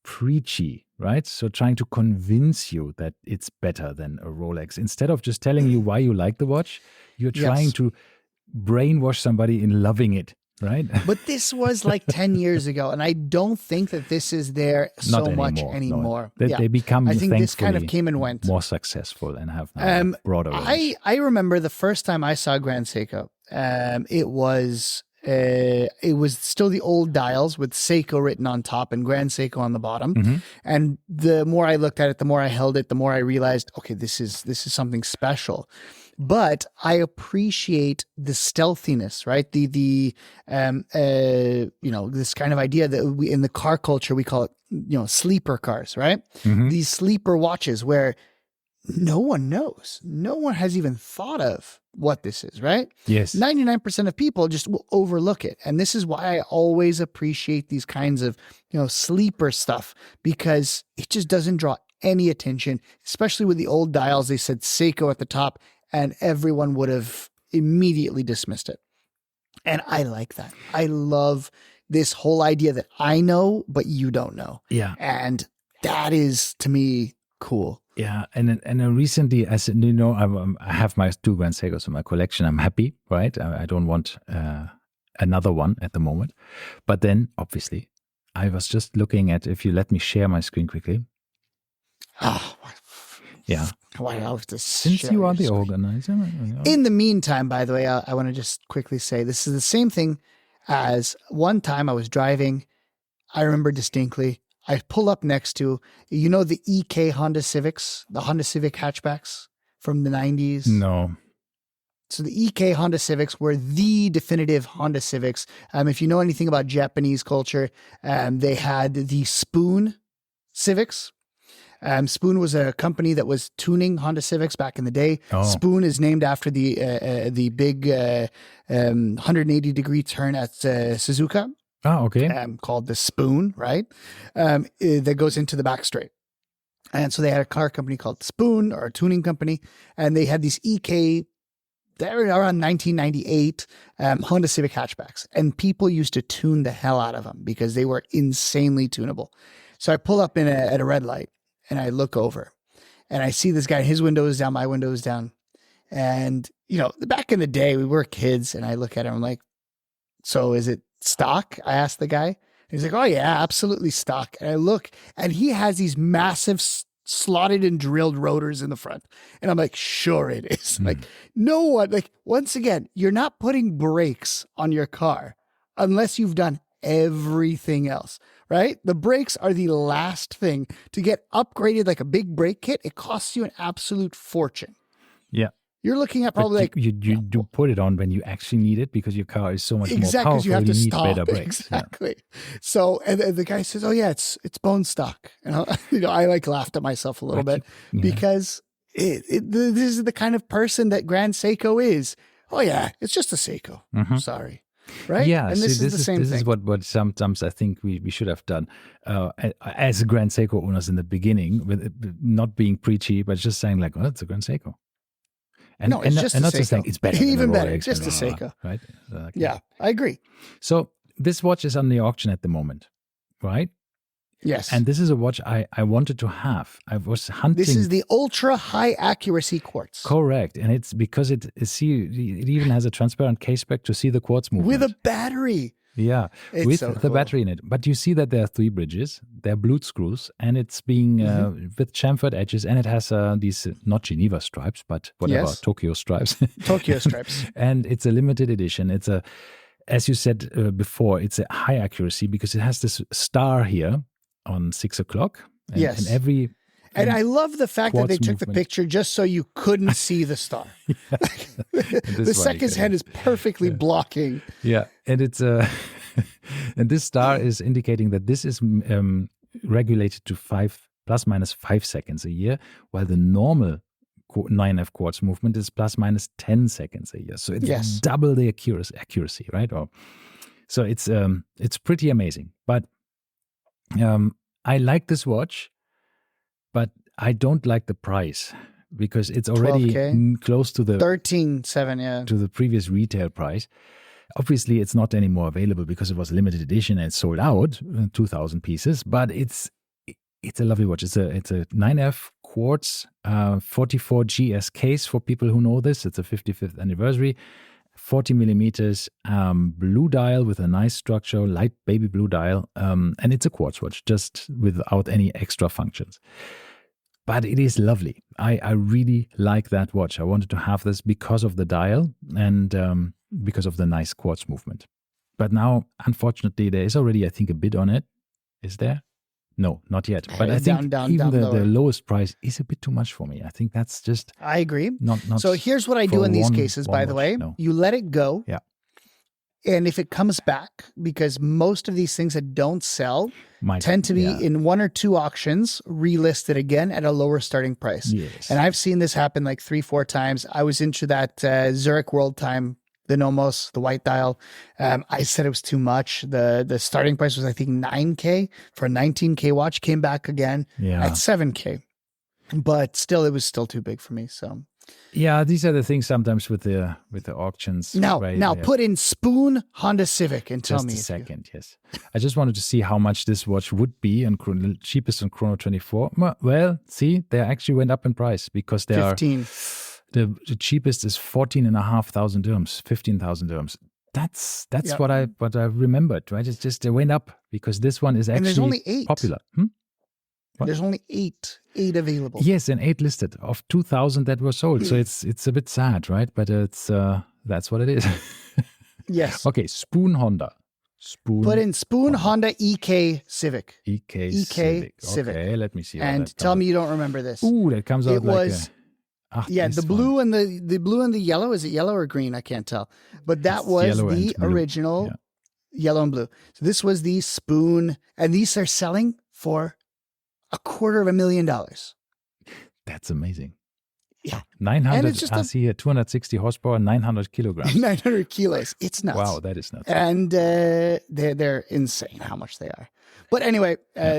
S1: preachy, right? So trying to convince you that it's better than a Rolex. Instead of just telling you why you like the watch, you're trying to brainwash somebody in loving it, right?
S2: But this was like 10 years ago, and I don't think that this is there much anymore.
S1: No. They become,
S2: I think this kind of came and went.
S1: More successful and have now broader range.
S2: I remember the first time I saw Grand Seiko, it was still the old dials with Seiko written on top and Grand Seiko on the bottom. And the more I looked at it, the more I held it, the more I realized, okay, this is something special. But I appreciate the stealthiness, right? The this kind of idea that we, in the car culture, we call it, sleeper cars, right? These sleeper watches where no one knows. No one has even thought of what this is, right?
S1: Yes.
S2: 99% of people just will overlook it. And this is why I always appreciate these kinds of, sleeper stuff, because it just doesn't draw any attention, especially with the old dials. They said Seiko at the top and everyone would have immediately dismissed it. And I like that. I love this whole idea that I know, but you don't know.
S1: Yeah.
S2: And that is, to me, cool.
S1: Yeah, and recently, as you know, I have my 2 Grand Seikos in my collection. I'm happy, right? I don't want another one at the moment. But then, obviously, I was just looking at, if you let me share my screen quickly. Yeah.
S2: Why do I have to
S1: Since
S2: share
S1: you are
S2: your
S1: the
S2: screen?
S1: organizer.
S2: In the meantime, by the way, I want to just quickly say this is the same thing as one time I was driving. I remember distinctly. I pull up next to, the EK Honda Civics, the Honda Civic hatchbacks from the 90s.
S1: No.
S2: So the EK Honda Civics were the definitive Honda Civics. If you know anything about Japanese culture, they had the Spoon Civics. Spoon was a company that was tuning Honda Civics back in the day.
S1: Oh.
S2: Spoon is named after the big 180-degree turn at Suzuka.
S1: Oh, okay.
S2: Called the Spoon, right? That goes into the back straight. And so they had a car company called Spoon, or a tuning company, and they had these EK, they were around 1998, Honda Civic hatchbacks. And people used to tune the hell out of them because they were insanely tunable. So I pull up at a red light and I look over and I see this guy, his window is down, my window is down. And, back in the day, we were kids, and I look at him, I'm like, so is it stock? I asked the guy. And he's like, oh yeah, absolutely stock. And I look, and he has these massive slotted and drilled rotors in the front. And I'm like, sure it is. Like, no one, once again, you're not putting brakes on your car unless you've done everything else, right? The brakes are the last thing to get upgraded, like a big brake kit. It costs you an absolute fortune.
S1: Yeah.
S2: You're looking at probably
S1: you do put it on when you actually need it because your car is so much more
S2: exactly,
S1: powerful.
S2: because you have to
S1: need
S2: stop.
S1: better brakes.
S2: Exactly. Yeah. So, and the guy says, "Oh yeah, it's bone stock." And I laughed at myself a little bit because this is the kind of person that Grand Seiko is. Oh yeah, it's just a Seiko. Sorry. Right?
S1: Yeah,
S2: and this is the same thing.
S1: This is what sometimes I think we should have done as Grand Seiko owners in the beginning, with not being preachy, but just saying like, "Oh, it's a Grand Seiko." And,
S2: no, it's just
S1: not
S2: Seiko.
S1: Just saying it's better.
S2: Even
S1: than
S2: better, just a Seiko.
S1: Right?
S2: Yeah, I agree.
S1: So this watch is on the auction at the moment, right?
S2: Yes.
S1: And this is a watch I wanted to have. I was hunting.
S2: This is the ultra high accuracy quartz.
S1: Correct. And it's because it even has a transparent case back to see the quartz movement.
S2: With a battery.
S1: Yeah,
S2: it's
S1: with
S2: so
S1: the
S2: cool.
S1: battery in it. But you see that there are 3 bridges. They're blued screws, and it's being with chamfered edges, and it has these, not Geneva stripes, but whatever, Tokyo stripes.
S2: Tokyo stripes.
S1: And it's a limited edition. It's as you said before, it's a high accuracy because it has this star here on 6 o'clock. And,
S2: yes.
S1: And every...
S2: And I love the fact that they took
S1: movement.
S2: The picture just so you couldn't see the star. The second hand is perfectly blocking.
S1: Yeah, and it's and this star is indicating that this is regulated to ±5 seconds a year, while the normal 9F quartz movement is ±10 seconds a year. So it's double the accuracy, right? So it's pretty amazing. But I like this watch. But I don't like the price because it's already close to the
S2: 13.7, yeah,
S1: to the previous retail price. Obviously, it's not anymore available because it was a limited edition and it's sold out, 2,000 pieces. But it's a lovely watch. It's a 9F quartz 44 GS case for people who know this. It's a 55th anniversary. 40 millimeters, blue dial with a nice structure, light baby blue dial, and it's a quartz watch, just without any extra functions. But it is lovely. I really like that watch. I wanted to have this because of the dial and because of the nice quartz movement. But now, unfortunately, there is already, I think, a bid on it. Is there? No, not yet. But I think even the lowest price is a bit too much for me. I think that's just...
S2: I agree.
S1: Not
S2: so here's what I do in these cases, by the way. No. You let it go.
S1: Yeah.
S2: And if it comes back, because most of these things that don't sell tend to be in 1 or 2 auctions relisted again at a lower starting price.
S1: Yes.
S2: And I've seen this happen like 3-4 times. I was into that Zurich World Time, the Nomos, the white dial. I said it was too much. The starting price was, I think, $9K for a 19K watch. Came back again at $7K. But still, it was still too big for me. So
S1: Yeah, these are the things sometimes with the auctions.
S2: Now,
S1: right?
S2: now put in Spoon Honda Civic and tell
S1: Just
S2: me.
S1: a second, yes. I just wanted to see how much this watch would be and cheapest on Chrono 24. Well, see, they actually went up in price because they
S2: 15.
S1: The cheapest is 14,500 dirhams, 15,000 dirhams. That's
S2: Yep.
S1: what I remembered, right? It's just they went up because this one is
S2: And there's
S1: actually
S2: only 8.
S1: popular. What?
S2: There's only 8 available.
S1: Yes, and 8 listed of 2,000 that were sold. So it's a bit sad, right? But it's that's what it is.
S2: Yes.
S1: Okay, Spoon Honda. Spoon.
S2: Put in Spoon Honda EK Civic.
S1: EK
S2: Civic.
S1: Okay, let me see.
S2: And tell me you don't remember this.
S1: Ooh, that comes out
S2: It
S1: like
S2: was,
S1: this
S2: the blue
S1: one.
S2: and the blue and the yellow. Is it yellow or green? I can't tell. But that
S1: It's
S2: was
S1: yellow
S2: the
S1: and blue.
S2: original
S1: Yeah.
S2: yellow and blue. So this was the Spoon, and these are selling for $250,000.
S1: That's amazing.
S2: Yeah.
S1: 900,
S2: And it's just
S1: I see here, 260 horsepower, 900 kilograms.
S2: 900 kilos. It's nuts.
S1: Wow, that is nuts.
S2: And they're insane how much they are. But anyway,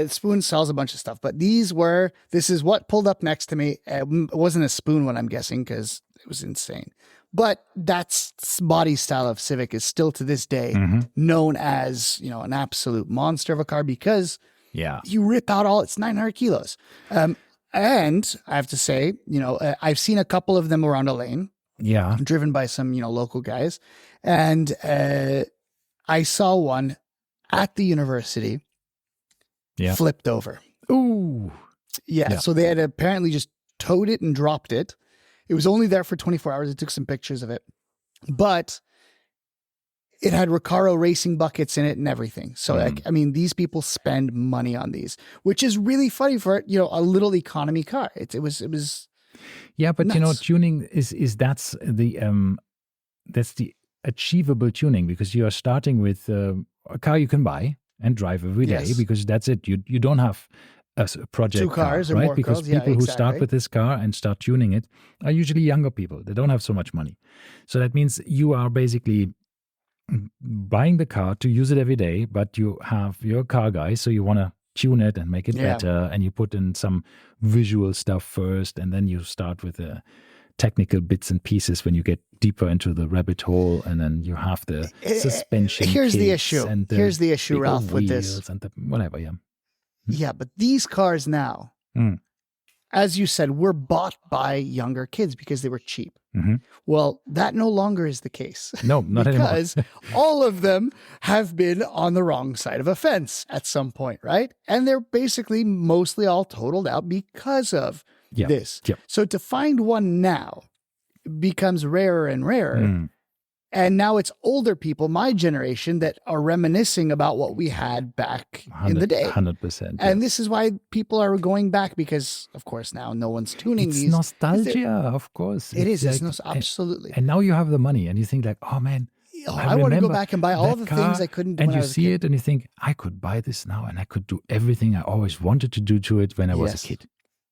S2: Spoon sells a bunch of stuff. But this is what pulled up next to me. It wasn't a Spoon one, I'm guessing, because it was insane. But that body style of Civic is still to this day known as, an absolute monster of a car because
S1: Yeah.
S2: you rip out it's 900 kilos. And I have to say, I've seen a couple of them around a lane.
S1: Yeah.
S2: Driven by some, local guys. And I saw one at the university flipped over.
S1: Ooh.
S2: Yeah. So they had apparently just towed it and dropped it. It was only there for 24 hours. I took some pictures of it. But it had Recaro racing buckets in it and everything. So, these people spend money on these, which is really funny for, a little economy car. It was.
S1: Yeah, but
S2: nuts.
S1: tuning is that's the achievable tuning because you are starting with a car you can buy and drive every day
S2: Yes.
S1: because that's it. You don't have a project
S2: 2 cars
S1: car,
S2: or
S1: right?
S2: more
S1: Because
S2: cars. Yeah,
S1: people who start
S2: exactly.
S1: with this car and start tuning it are usually younger people. They don't have so much money. So that means you are basically buying the car to use it every day, but you have your car guy, so you want to tune it and make it better, and you put in some visual stuff first, and then you start with the technical bits and pieces when you get deeper into the rabbit hole, and then you have the suspension.
S2: Here's the
S1: kits
S2: issue.
S1: and
S2: Here's the issue,
S1: bigger
S2: Ralph, with this.
S1: wheels and the whatever. Yeah.
S2: Yeah, but these cars now, as you said, were bought by younger kids because they were cheap.
S1: Mm-hmm.
S2: Well, that no longer is the case.
S1: No, not anymore.
S2: Because all of them have been on the wrong side of a fence at some point, right? And they're basically mostly all totaled out because of this.
S1: Yeah.
S2: So to find one now becomes rarer and rarer. And now it's older people, my generation, that are reminiscing about what we had back in the day.
S1: 100%.
S2: And this is why people are going back because, of course, now no one's tuning
S1: it's
S2: these.
S1: nostalgia, of course.
S2: It is.
S1: Like,
S2: It's absolutely.
S1: And now you have the money, and you think like, oh man,
S2: I want to go
S1: remember
S2: back and buy all
S1: that
S2: the
S1: car,
S2: things I couldn't do
S1: and
S2: when I
S1: you
S2: was a
S1: see
S2: kid.
S1: it, and you think, I could buy this now, and I could do everything I always wanted to do to it when I was a
S2: Yes.
S1: kid.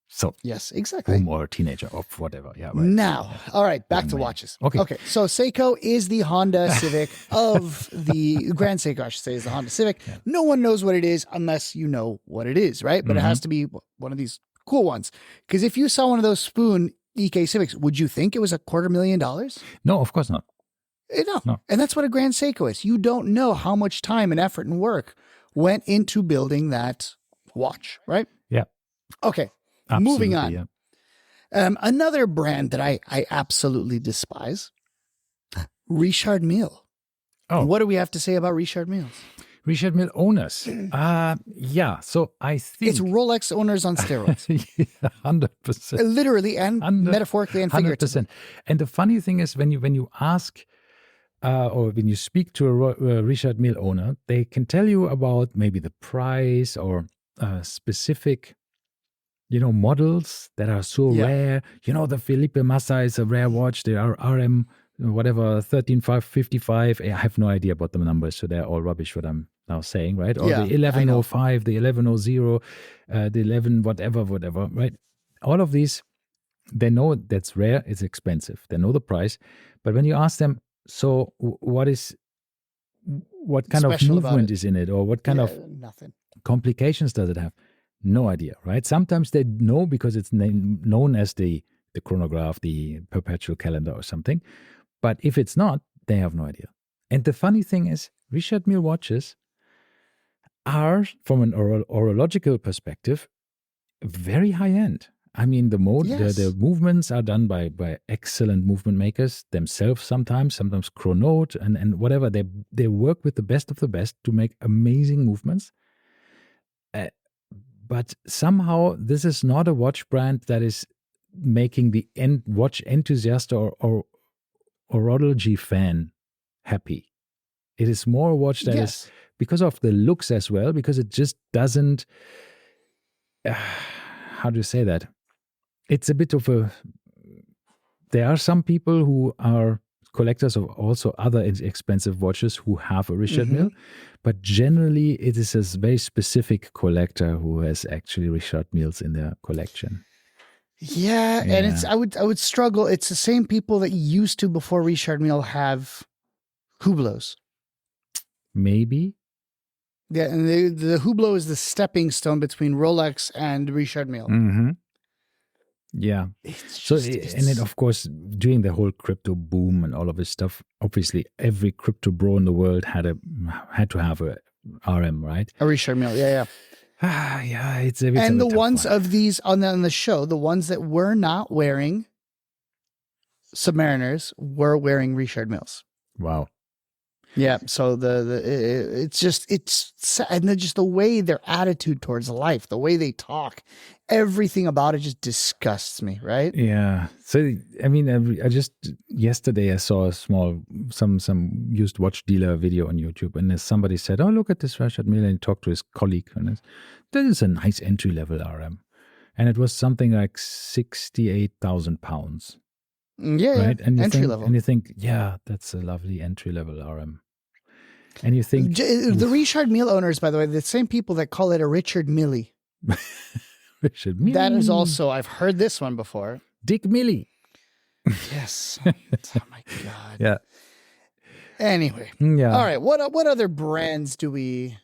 S1: So,
S2: Yes, exactly.
S1: or a teenager, or whatever. Yeah, right.
S2: Now, all right, back to
S1: man.
S2: watches.
S1: Okay.
S2: So Seiko is the Honda Civic of the Grand Seiko, I should say, is the Honda Civic.
S1: Yeah.
S2: No one knows what it is unless you know what it is, right? But it has to be one of these cool ones. Because if you saw one of those Spoon EK Civics, would you think it was $250,000?
S1: No, of course not.
S2: No. And that's what a Grand Seiko is. You don't know how much time and effort and work went into building that watch, right?
S1: Yeah.
S2: Okay.
S1: Absolutely,
S2: Moving on.
S1: Yeah.
S2: Another brand that I absolutely despise, Richard Mille.
S1: Oh.
S2: What do we have to say about Richard Mille?
S1: Richard Mille owners. Yeah. So I think
S2: It's Rolex owners on steroids,
S1: 100%.
S2: literally and metaphorically and figuratively.
S1: 100%. And the funny thing is, when you ask or when you speak to a Richard Mille owner, they can tell you about maybe the price or specific, models that are so rare. The Felipe Massa is a rare watch. They are RM, whatever, 13555. I have no idea about the numbers, so they're all rubbish what I'm now saying, right? Or the 1105, the 1100, the 11 whatever, right? All of these, they know that's rare, it's expensive. They know the price. But when you ask them, so what kind of
S2: Special about
S1: movement
S2: it.
S1: is in it, or what kind of
S2: Nothing.
S1: complications does it have? No idea, right? Sometimes they know because it's known as the the chronograph, the perpetual calendar or something. But if it's not, they have no idea. And the funny thing is, Richard Mille watches are, from an horological perspective, very high end. I mean, the movements are done by excellent movement makers themselves. Sometimes Chronote and whatever. They work with the best of the best to make amazing movements. But somehow this is not a watch brand that is making the watch enthusiast or horology fan happy. It is more a watch that is, because of the looks as well, because it just doesn't, how do you say that? It's a bit of there are some people who are collectors of also other expensive watches who have a Richard Mille, but generally it is a very specific collector who has actually Richard Milles in their collection.
S2: Yeah, and it's I would struggle. It's the same people that used to, before Richard Mille, have Hublots.
S1: Maybe.
S2: Yeah, and the Hublot is the stepping stone between Rolex and Richard Mille.
S1: Mm-hmm. Yeah. And then, of course, during the whole crypto boom and all of this stuff, obviously every crypto bro in the world had to have a RM, right?
S2: A Richard Mille, yeah.
S1: Yeah, it's a bit
S2: and
S1: of
S2: the ones one. Of these on the show, the ones that were not wearing Submariners were wearing Richard Milles.
S1: Wow.
S2: Yeah, so it's just the way their attitude towards life, the way they talk, everything about it just disgusts me, right?
S1: Yeah. So I mean, I just yesterday I saw a some used watch dealer video on YouTube, and somebody said, "Oh, look at this Richard Mille," and he talked to his colleague, and that is a nice entry level RM, and it was something like £68,000.
S2: Yeah,
S1: right. And
S2: entry level,
S1: and you think, yeah, that's a lovely entry level RM. And you think
S2: the Richard Mille owners, by the way, the same people that call it a Richard Millie.
S1: Richard Mille.
S2: That is also, I've heard this one before.
S1: Dick Millie.
S2: Yes. Oh my God.
S1: Yeah.
S2: Anyway.
S1: Yeah.
S2: All right. What other brands do we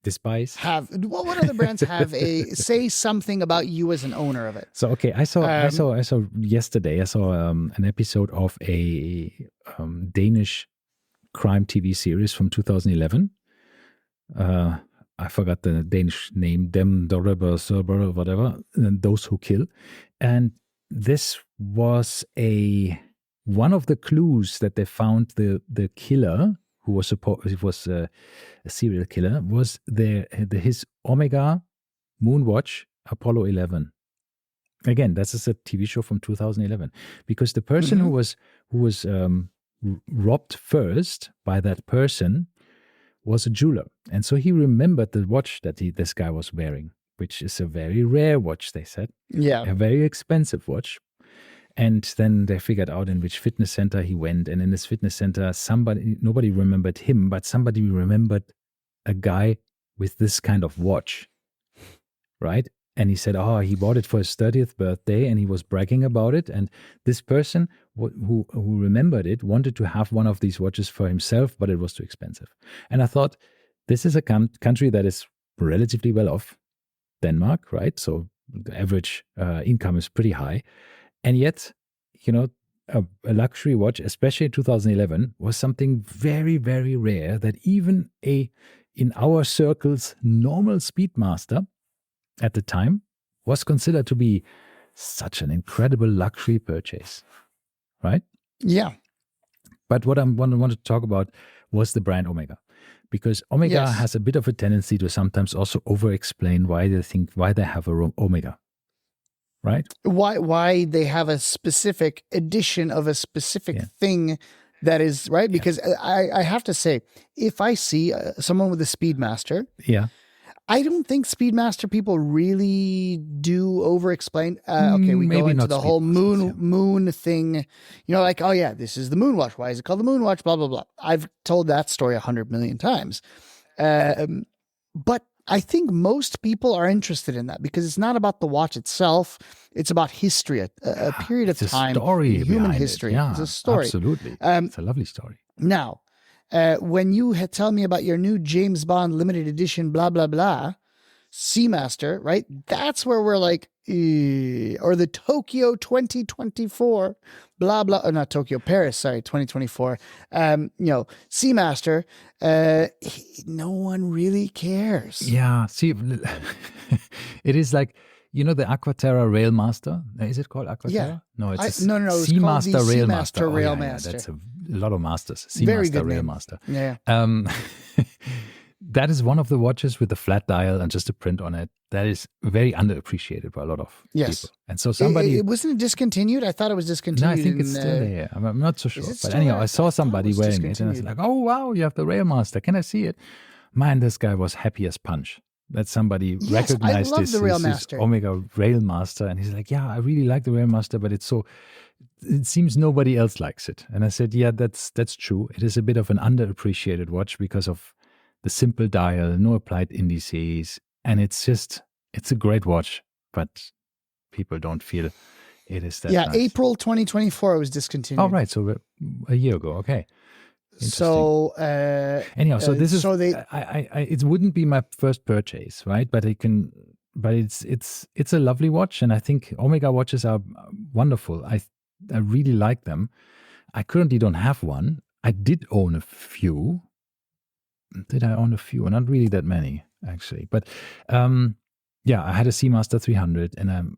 S1: despise?
S2: What other brands have say something about you as an owner of it?
S1: So okay, I saw yesterday. I saw an episode of a Danish crime TV series from 2011. I forgot the Danish name, Dem Dorreber Serber, whatever, Those Who Kill. And this was one of the clues that they found the killer, who was a serial killer, was his Omega Moonwatch Apollo 11. Again, this is a TV show from 2011, because the person who was robbed first by that person was a jeweler, and so he remembered the watch that this guy was wearing, which is a very rare watch, they said.
S2: Yeah,
S1: a very expensive watch. And then they figured out in which fitness center he went, and in this fitness center, nobody remembered him, but somebody remembered a guy with this kind of watch, right? And he said, he bought it for his 30th birthday, and he was bragging about it. And this person who remembered it wanted to have one of these watches for himself, but it was too expensive. And I thought, this is a country that is relatively well off, Denmark, right? So the average income is pretty high. And yet, a luxury watch, especially in 2011, was something very, very rare that even in our circles, normal Speedmaster at the time was considered to be such an incredible luxury purchase, right?
S2: Yeah.
S1: But what I wanted to talk about was the brand Omega, because Omega has a bit of a tendency to sometimes also over-explain why they have a Omega, right?
S2: Why they have a specific edition of a specific thing that is, right? Because I have to say, if I see someone with a Speedmaster, I don't think Speedmaster people really do over-explain. Okay, we go into the whole moon thing. Like, oh yeah, this is the Moonwatch. Why is it called the Moonwatch? Blah, blah, blah. I've told that story 100 million times. But I think most people are interested in that because it's not about the watch itself. It's about history, a period of time.
S1: Story
S2: human history.
S1: Yeah,
S2: it's a story.
S1: Absolutely. It's a lovely story.
S2: Now, when you tell me about your new James Bond limited edition, blah, blah, blah, Seamaster, right? That's where we're like, or the Tokyo 2024, blah blah. Not Tokyo, Paris. Sorry, 2024. Seamaster. No one really cares.
S1: Yeah, see, it is like, the Aquaterra Railmaster. Is it called Aquaterra?
S2: Yeah.
S1: No, it's a
S2: no. It's called the
S1: Seamaster Railmaster.
S2: Seamaster
S1: Oh, yeah,
S2: Railmaster.
S1: that's a lot of masters.
S2: Very
S1: Seamaster
S2: good name.
S1: Railmaster.
S2: Yeah.
S1: That is one of the watches with the flat dial and just a print on it. That is very underappreciated by a lot of people. And so somebody...
S2: It wasn't discontinued? I thought it was discontinued.
S1: No, I think it's still there. I'm not so sure. But anyhow, I saw
S2: I
S1: somebody wearing it and I was like, oh, wow, you have the Railmaster. Can I see it? Man, this guy was happy as punch that somebody recognized this Omega Railmaster. And he's like, yeah, I really like the Railmaster, but it seems nobody else likes it. And I said, yeah, that's true. It is a bit of an underappreciated watch because of the simple dial, no applied indices. And it's a great watch, but people don't feel it is that nice.
S2: April 2024 it was discontinued.
S1: Oh, right. So a year ago. Okay.
S2: So
S1: anyhow, so this is it wouldn't be my first purchase, right? But it's a lovely watch, and I think Omega watches are wonderful. I really like them. I currently don't have one. I did own a few. Did I own a few? Not really that many, actually. But I had a Seamaster 300 and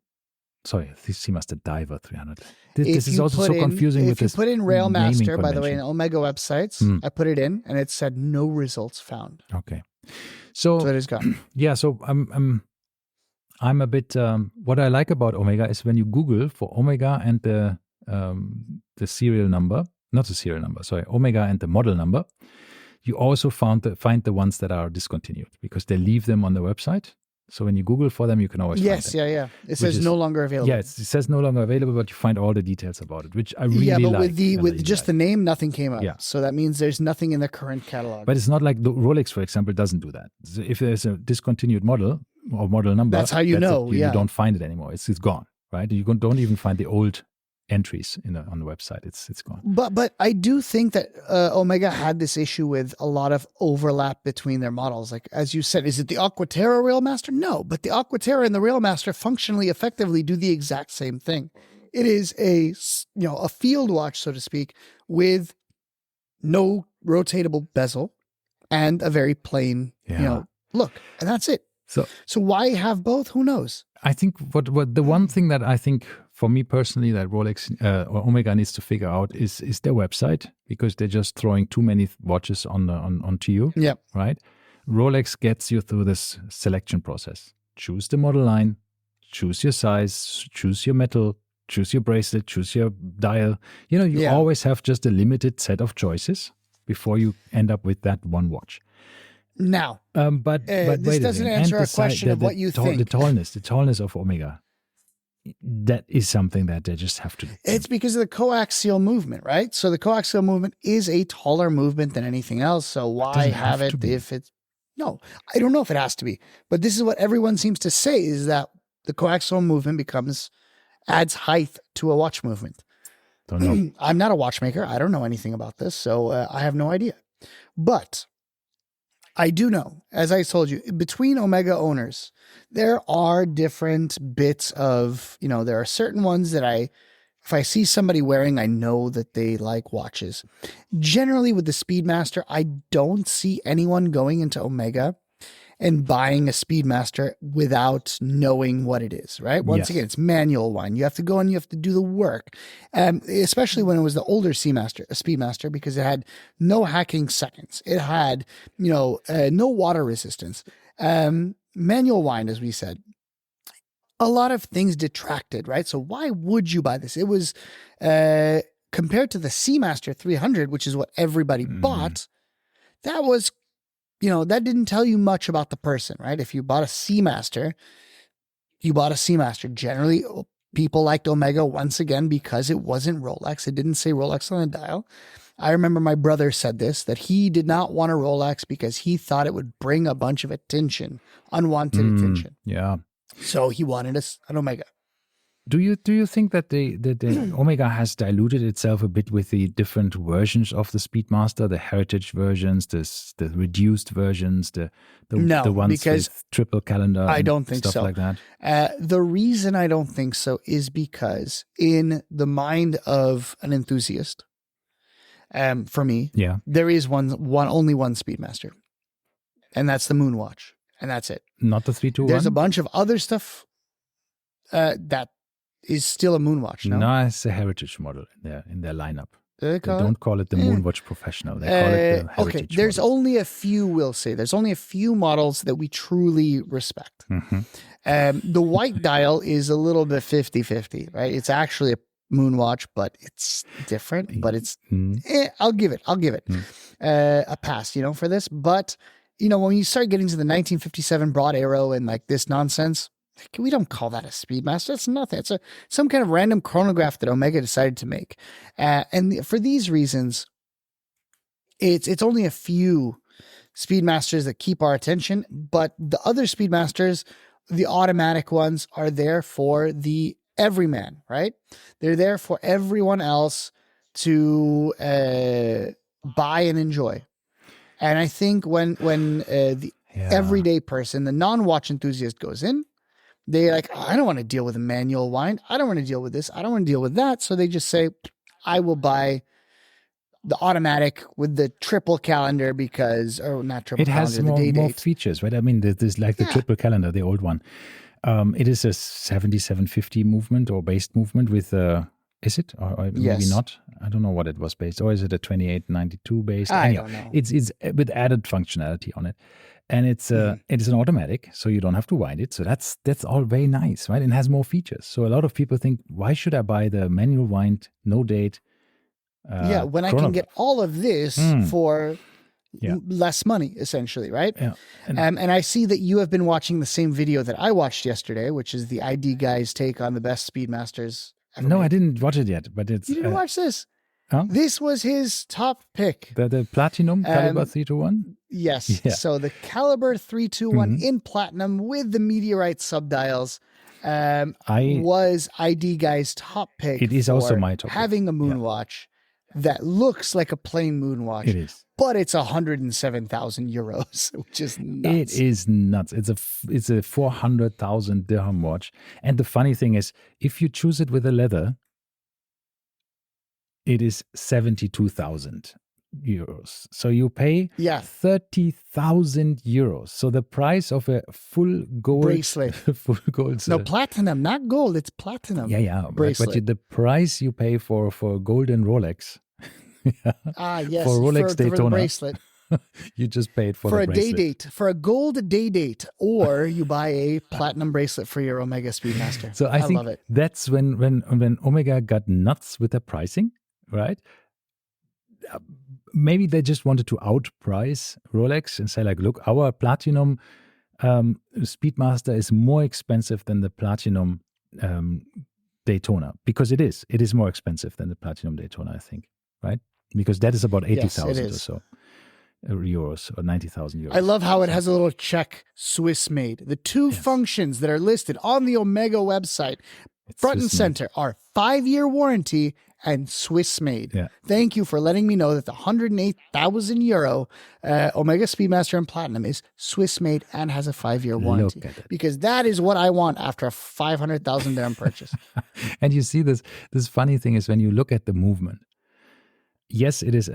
S1: the Seamaster Diver 300. This is also so confusing with this.
S2: If you put in Railmaster, by the way, in Omega websites, I put it in and it said no results found.
S1: Okay. So
S2: it is gone.
S1: Yeah, so I'm a bit, what I like about Omega is when you Google for Omega and the serial number, not the serial number, sorry, Omega and the model number, you also find the ones that are discontinued because they leave them on the website. So when you Google for them, you can always find them.
S2: Yeah. It says no longer available.
S1: Yeah, it says no longer available, but you find all the details about it, which I really like.
S2: Yeah, but with just the name, nothing came up. Yeah. So that means there's nothing in the current catalog.
S1: But it's not like the Rolex, for example, doesn't do that. So if there's a discontinued model or model number,
S2: that's how you know.
S1: You don't find it anymore. It's gone, right? You don't even find the old entries on the website. It's gone.
S2: But I do think that Omega had this issue with a lot of overlap between their models. Like, as you said, is it the Aquaterra Railmaster? No, but the Aquaterra and the Railmaster functionally, effectively do the exact same thing. It is a field watch, so to speak, with no rotatable bezel and a very plain look, and that's it. So why have both? Who knows?
S1: I think what the one thing that I think for me personally that Rolex or Omega needs to figure out is their website, because they're just throwing too many watches onto you.
S2: Yeah.
S1: Right. Rolex gets you through this selection process. Choose the model line, choose your size, choose your metal, choose your bracelet, choose your dial. You always have just a limited set of choices before you end up with that one watch.
S2: Now,
S1: but
S2: this doesn't answer a question of what you think.
S1: The tallness of Omega, that is something that they just have to do.
S2: It's because of the coaxial movement, right? So the coaxial movement is a taller movement than anything else. So why have it if it's... No, I don't know if it has to be. But this is what everyone seems to say, is that the coaxial movement adds height to a watch movement.
S1: Don't know.
S2: I'm not a watchmaker. I don't know anything about this. So I have no idea. But I do know, as I told you, between Omega owners, there are different bits of, there are certain ones that if I see somebody wearing, I know that they like watches. Generally with the Speedmaster, I don't see anyone going into Omega and buying a Speedmaster without knowing what it is, right? Once again, it's manual one. You have to go and you have to do the work, especially when it was the older Speedmaster, because it had no hacking seconds. It had, no water resistance. Manual wind, as we said. A lot of things detracted, right? So why would you buy this? It was, compared to the Seamaster 300, which is what everybody bought, that was... that didn't tell you much about the person, right? If you bought a Seamaster, you bought a Seamaster. Generally, people liked Omega once again because it wasn't Rolex. It didn't say Rolex on the dial. I remember my brother said this, that he did not want a Rolex because he thought it would bring a bunch of attention, unwanted attention.
S1: Yeah.
S2: So he wanted an Omega.
S1: Do you think that the Omega has diluted itself a bit with the different versions of the Speedmaster, the heritage versions, the reduced versions, the
S2: No,
S1: ones
S2: because
S1: with triple calendar
S2: I
S1: and
S2: don't think
S1: stuff
S2: so.
S1: like that?
S2: The reason I don't think so is because in the mind of an enthusiast, for me,
S1: Yeah,
S2: there is only one Speedmaster, and that's the Moonwatch, and that's it.
S1: not the 321.
S2: There's a bunch of other stuff that is still a Moonwatch. No,
S1: it's a heritage model in their lineup.
S2: Do they call
S1: don't call it the Moonwatch Professional. They call it the heritage.
S2: Okay, there's
S1: models.
S2: only a few. We'll say there's only a few models that we truly respect. The white dial is a little bit 50-50, right? It's actually a Moonwatch, but it's different. But it's I'll give it a pass, for this. But when you start getting to the 1957 Broad Arrow and like this nonsense, we don't call that a Speedmaster. It's nothing. It's some kind of random chronograph that Omega decided to make. And for these reasons, it's only a few Speedmasters that keep our attention, but the other Speedmasters, the automatic ones, are there for the everyman, right? They're there for everyone else to buy and enjoy. And I think when the everyday person, the non-watch enthusiast goes in, they're like, I don't want to deal with a manual wind. I don't want to deal with this. I don't want to deal with that. So they just say, I will buy the automatic with the triple calendar because, or not triple calendar,
S1: it has more features, right? I mean, there's like the triple calendar, the old one. It is a 7750 movement or based movement with is it? Or maybe not. I don't know what it was based. Or is it a 2892 based?
S2: I don't know.
S1: It's with added functionality on it. And it is an automatic, so you don't have to wind it. So that's all very nice, right? And has more features. So a lot of people think, why should I buy the manual wind, no date?
S2: When I can get all of this for less money, essentially, right?
S1: Yeah.
S2: And I see that you have been watching the same video that I watched yesterday, which is the ID guy's take on the best Speedmasters ever
S1: No,
S2: made.
S1: I didn't watch it yet, but it's...
S2: You didn't watch this?
S1: Huh?
S2: This was his top pick.
S1: The Platinum Caliber 321?
S2: Yes. Yeah. So the Caliber 321 in Platinum with the Meteorite subdials was ID guy's top pick.
S1: It is also my top
S2: having a Moonwatch that looks like a plain Moonwatch.
S1: It is.
S2: But it's 107,000 euros, which is nuts.
S1: It is nuts. It's a 400,000 dirham watch. And the funny thing is, if you choose it with a leather, it is 72,000 euros. So you pay 30,000 euros. So the price of a full gold
S2: bracelet,
S1: full gold.
S2: No, platinum, not gold. It's platinum.
S1: Yeah.
S2: Bracelet.
S1: But the price you pay for a golden Rolex.
S2: Yes.
S1: For Rolex Daytona.
S2: For the bracelet.
S1: You just paid for
S2: a
S1: the
S2: day date, for a gold day date, or you buy a platinum bracelet for your Omega Speedmaster.
S1: So I think
S2: love it.
S1: That's when Omega got nuts with their pricing, right? Maybe they just wanted to outprice Rolex and say like, look, our platinum Speedmaster is more expensive than the platinum Daytona, because it is more expensive than the platinum Daytona, I think, right? Because that is about 80,000 or so. Euros or 90,000 euros.
S2: I love how it has a little check, Swiss made. The two functions that are listed on the Omega website, front and center, are 5-year warranty and Swiss made.
S1: Yeah.
S2: Thank you for letting me know that the 108,000 euro Omega Speedmaster in Platinum is Swiss made and has a 5-year warranty. Because that is what I want after a 500,000 dirham purchase.
S1: And you see this funny thing is when you look at the movement. Yes, it is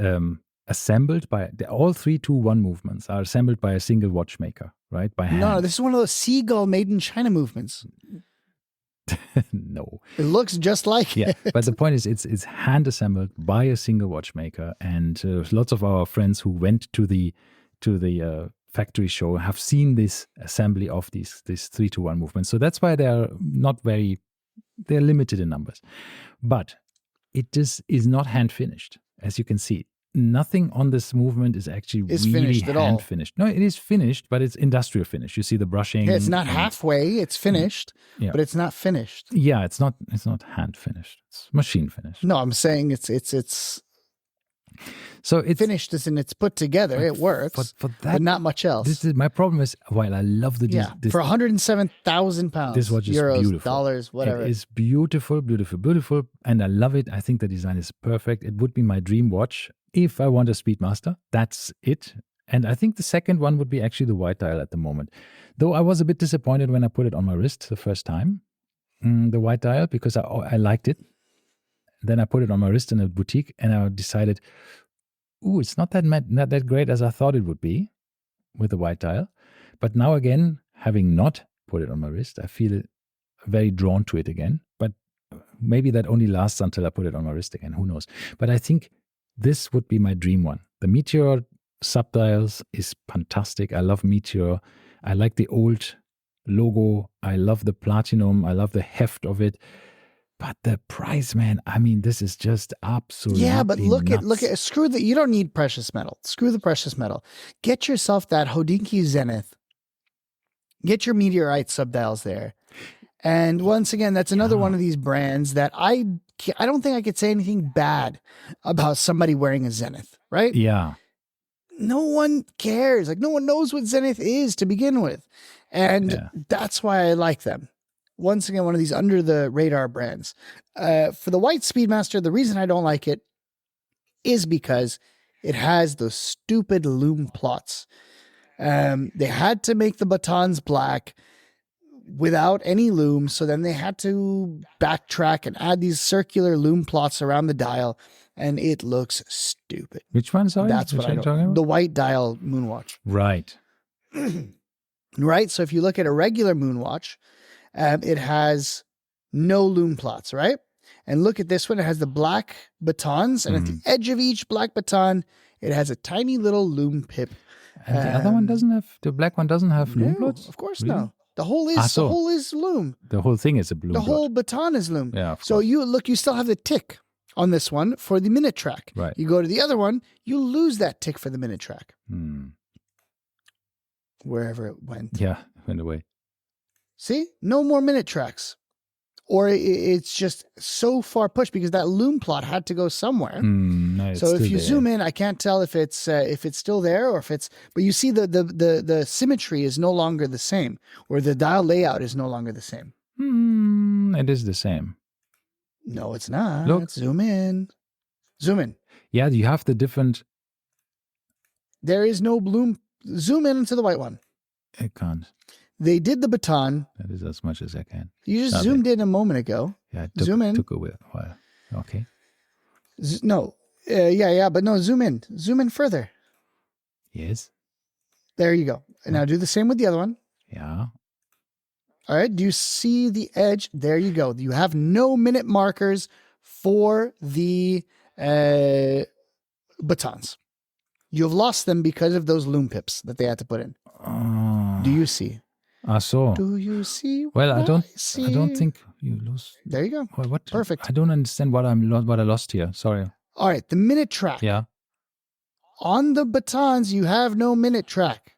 S1: assembled by all 321 movements are assembled by a single watchmaker, right? By hand.
S2: No, this is one of those seagull made in China movements.
S1: No,
S2: it looks just like it.
S1: But the point is, it's hand assembled by a single watchmaker, and lots of our friends who went to the factory show have seen this assembly of these 321 movements. So that's why they're limited in numbers, but it just is not hand finished, as you can see. Nothing on this movement is actually really hand finished. No, it is finished, but it's industrial finish. You see the brushing.
S2: Yeah, it's not halfway. It's finished, but it's not finished.
S1: Yeah, it's not hand finished. It's machine finished.
S2: No, I'm saying it's
S1: So it's
S2: finished as in it's put together. It works,
S1: for that,
S2: but not much else.
S1: This is my problem. Is while I love the
S2: for 107,000 pounds,
S1: this watch is
S2: euros,
S1: beautiful.
S2: dollars, whatever.
S1: It is beautiful, beautiful, beautiful, and I love it. I think the design is perfect. It would be my dream watch if I want a Speedmaster. That's it. And I think the second one would be actually the white dial at the moment. Though I was a bit disappointed when I put it on my wrist the first time, the white dial, because I liked it. Then I put it on my wrist in a boutique, and I decided, ooh, it's not that great as I thought it would be with the white dial. But now again, having not put it on my wrist, I feel very drawn to it again. But maybe that only lasts until I put it on my wrist again. Who knows? But I think this would be my dream one. The Meteor subdials is fantastic. I love Meteor. I like the old logo. I love the platinum. I love the heft of it. But the price, man, I mean, this is just absolutely
S2: but look
S1: nuts.
S2: at screw that. You don't need precious metal. Screw the precious metal. Get yourself that Hodinkee Zenith. Get your Meteorite subdials there. And once again, that's another one of these brands that I don't think I could say anything bad about somebody wearing a Zenith, right?
S1: Yeah.
S2: No one cares. Like, no one knows what Zenith is to begin with. And that's why I like them. Once again, one of these under the radar brands. For the white Speedmaster, the reason I don't like it is because it has those stupid lume plots. They had to make the batons black without any lume, so then they had to backtrack and add these circular lume plots around the dial, and it looks stupid.
S1: Which one? Sorry,
S2: that's what I don't. The white dial moonwatch.
S1: Right.
S2: Right. So if you look at a regular moonwatch, it has no lume plots, right? And look at this one. It has the black batons, and at the edge of each black baton, it has a tiny little lume pip.
S1: And the other one doesn't have, the black one doesn't have lume plots?
S2: Of course no. The whole is lume.
S1: The whole thing is a lume.
S2: The whole baton is lume.
S1: Yeah.
S2: So you still have the tick on this one for the minute track.
S1: Right.
S2: You go to the other one, you lose that tick for the minute track. Wherever it went.
S1: Yeah, it went away.
S2: See? No more minute tracks. Or it's just so far pushed because that lume plot had to go somewhere.
S1: No,
S2: so if you zoom in, I can't tell if it's still there or if it's. But you see the symmetry is no longer the same, or the dial layout is no longer the same.
S1: It is the same.
S2: No, it's not.
S1: Look.
S2: Zoom in. Zoom in.
S1: Yeah, you have the different.
S2: There is no lume. Zoom in into the white one.
S1: I can't.
S2: They did the baton.
S1: That is as much as I can.
S2: You just zoomed in a moment ago.
S1: Yeah,
S2: zoom in.
S1: Took a while. Okay.
S2: No. But no, zoom in. Zoom in further.
S1: Yes.
S2: There you go. And now do the same with the other one.
S1: Yeah.
S2: All right. Do you see the edge? There you go. You have no minute markers for the batons. You have lost them because of those lume pips that they had to put in. Do you see?
S1: I saw.
S2: Do you see?
S1: Well, I don't think you lost.
S2: There you go.
S1: What?
S2: Perfect.
S1: I don't understand what I lost here. Sorry.
S2: All right, the minute track.
S1: Yeah.
S2: On the batons, you have no minute track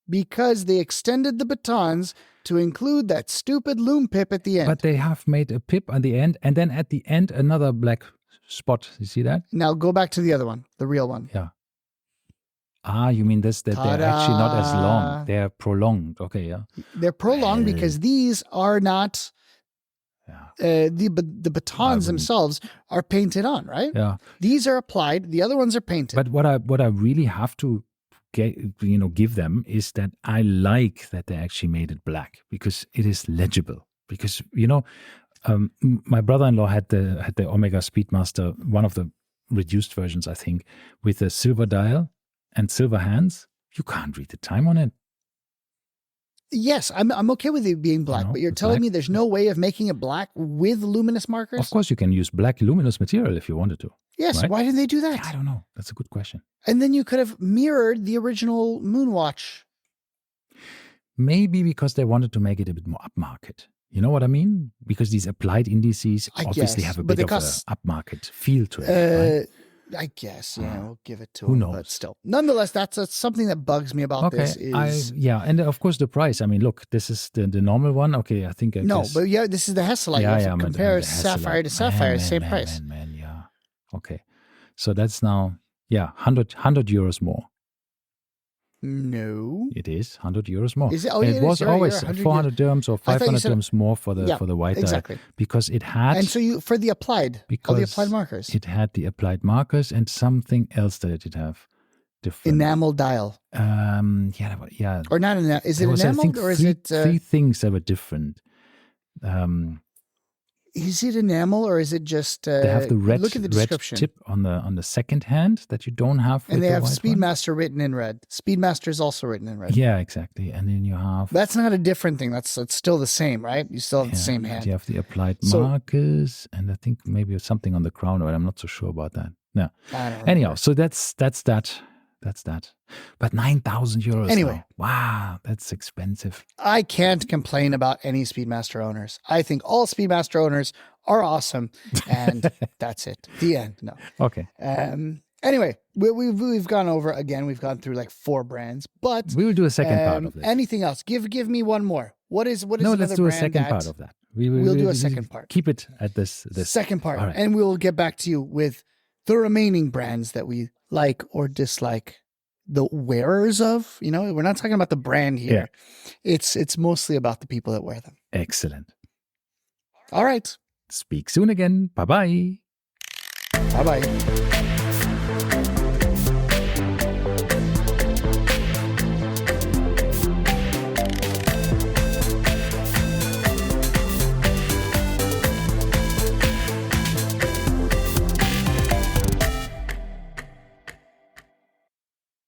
S2: because they extended the batons to include that stupid lume pip at the end.
S1: But they have made a pip at the end, and then at the end another black spot. You see that?
S2: Now go back to the other one, the real one.
S1: Yeah. You mean this, that they're actually not as long. They're prolonged. Okay, yeah.
S2: They're prolonged because these are not, the batons themselves are painted on, right?
S1: Yeah.
S2: These are applied. The other ones are painted.
S1: But what I really have to give them is that I like that they actually made it black because it is legible. Because, my brother-in-law had the Omega Speedmaster, one of the reduced versions, I think, with a silver dial and silver hands. You can't read the time on it.
S2: Yes, I'm okay with it being black, but you're telling me there's no way of making it black with luminous markers?
S1: Of course, you can use black luminous material if you wanted to.
S2: Yes,
S1: right?
S2: Why did they do that?
S1: I don't know. That's a good question.
S2: And then you could have mirrored the original Moonwatch.
S1: Maybe because they wanted to make it a bit more upmarket. You know what I mean? Because these applied indices obviously have a bit of an upmarket feel to it. Right?
S2: I guess, we'll give it to
S1: Who
S2: them,
S1: knows?
S2: But still. Nonetheless, that's something that bugs me about this is...
S1: and of course the price. I mean, look, this is the normal one. Okay, I think I guess.
S2: But this is the Hesselite. You have to compare Sapphire to Sapphire, same price.
S1: Yeah. Okay. So that's now Yeah, 100 euros more.
S2: No.
S1: It is 100 euros more.
S2: Is it? Oh,
S1: And
S2: yeah,
S1: it was
S2: you're right,
S1: always
S2: you're 100
S1: 400 dirhams or
S2: I thought you
S1: 500
S2: said-
S1: dirhams more for the
S2: Yeah,
S1: white dial,
S2: exactly.
S1: because it had
S2: And so you for the applied, all the applied
S1: because
S2: markers,
S1: it had the applied markers and something else that it did have different.
S2: enamel dial,
S1: Yeah.
S2: or not enamel? Is it
S1: There was, I think,
S2: enameled or is
S1: three,
S2: it?
S1: three things that were different.
S2: Is it enamel or is it just?
S1: They have the red,
S2: Look at the
S1: red
S2: description.
S1: tip on the second hand that you don't have with
S2: And they
S1: the
S2: have
S1: white one.
S2: Speedmaster written in red. Speedmaster is also written in red.
S1: Yeah, exactly. And then you have
S2: That's not a different thing. That's still the same, right? You still have the same hand.
S1: You have the applied
S2: So-
S1: markers, and I think maybe something on the crown, but I'm not so sure about that. No.
S2: I don't
S1: Anyhow,
S2: remember.
S1: so that's that. That's that. But 9,000 euros.
S2: Anyway.
S1: though. Wow, that's expensive.
S2: I can't complain about any Speedmaster owners. I think all Speedmaster owners are awesome, and that's it. The end. No.
S1: Okay,
S2: Anyway, we've gone over again. We've gone through like 4 brands, but
S1: we will do a second part of this.
S2: anything else? Give me one more. What is
S1: No,
S2: another
S1: let's do a
S2: brand
S1: second
S2: that-
S1: part of that.
S2: We'll do a second part.
S1: Keep it at this.
S2: Second part,
S1: All right.
S2: and we'll get back to you with the remaining brands that we like or dislike the wearers of. You know, we're not talking about the brand here. It's mostly about the people that wear them.
S1: Excellent.
S2: All right.
S1: Speak soon again. Bye bye.
S2: Bye bye.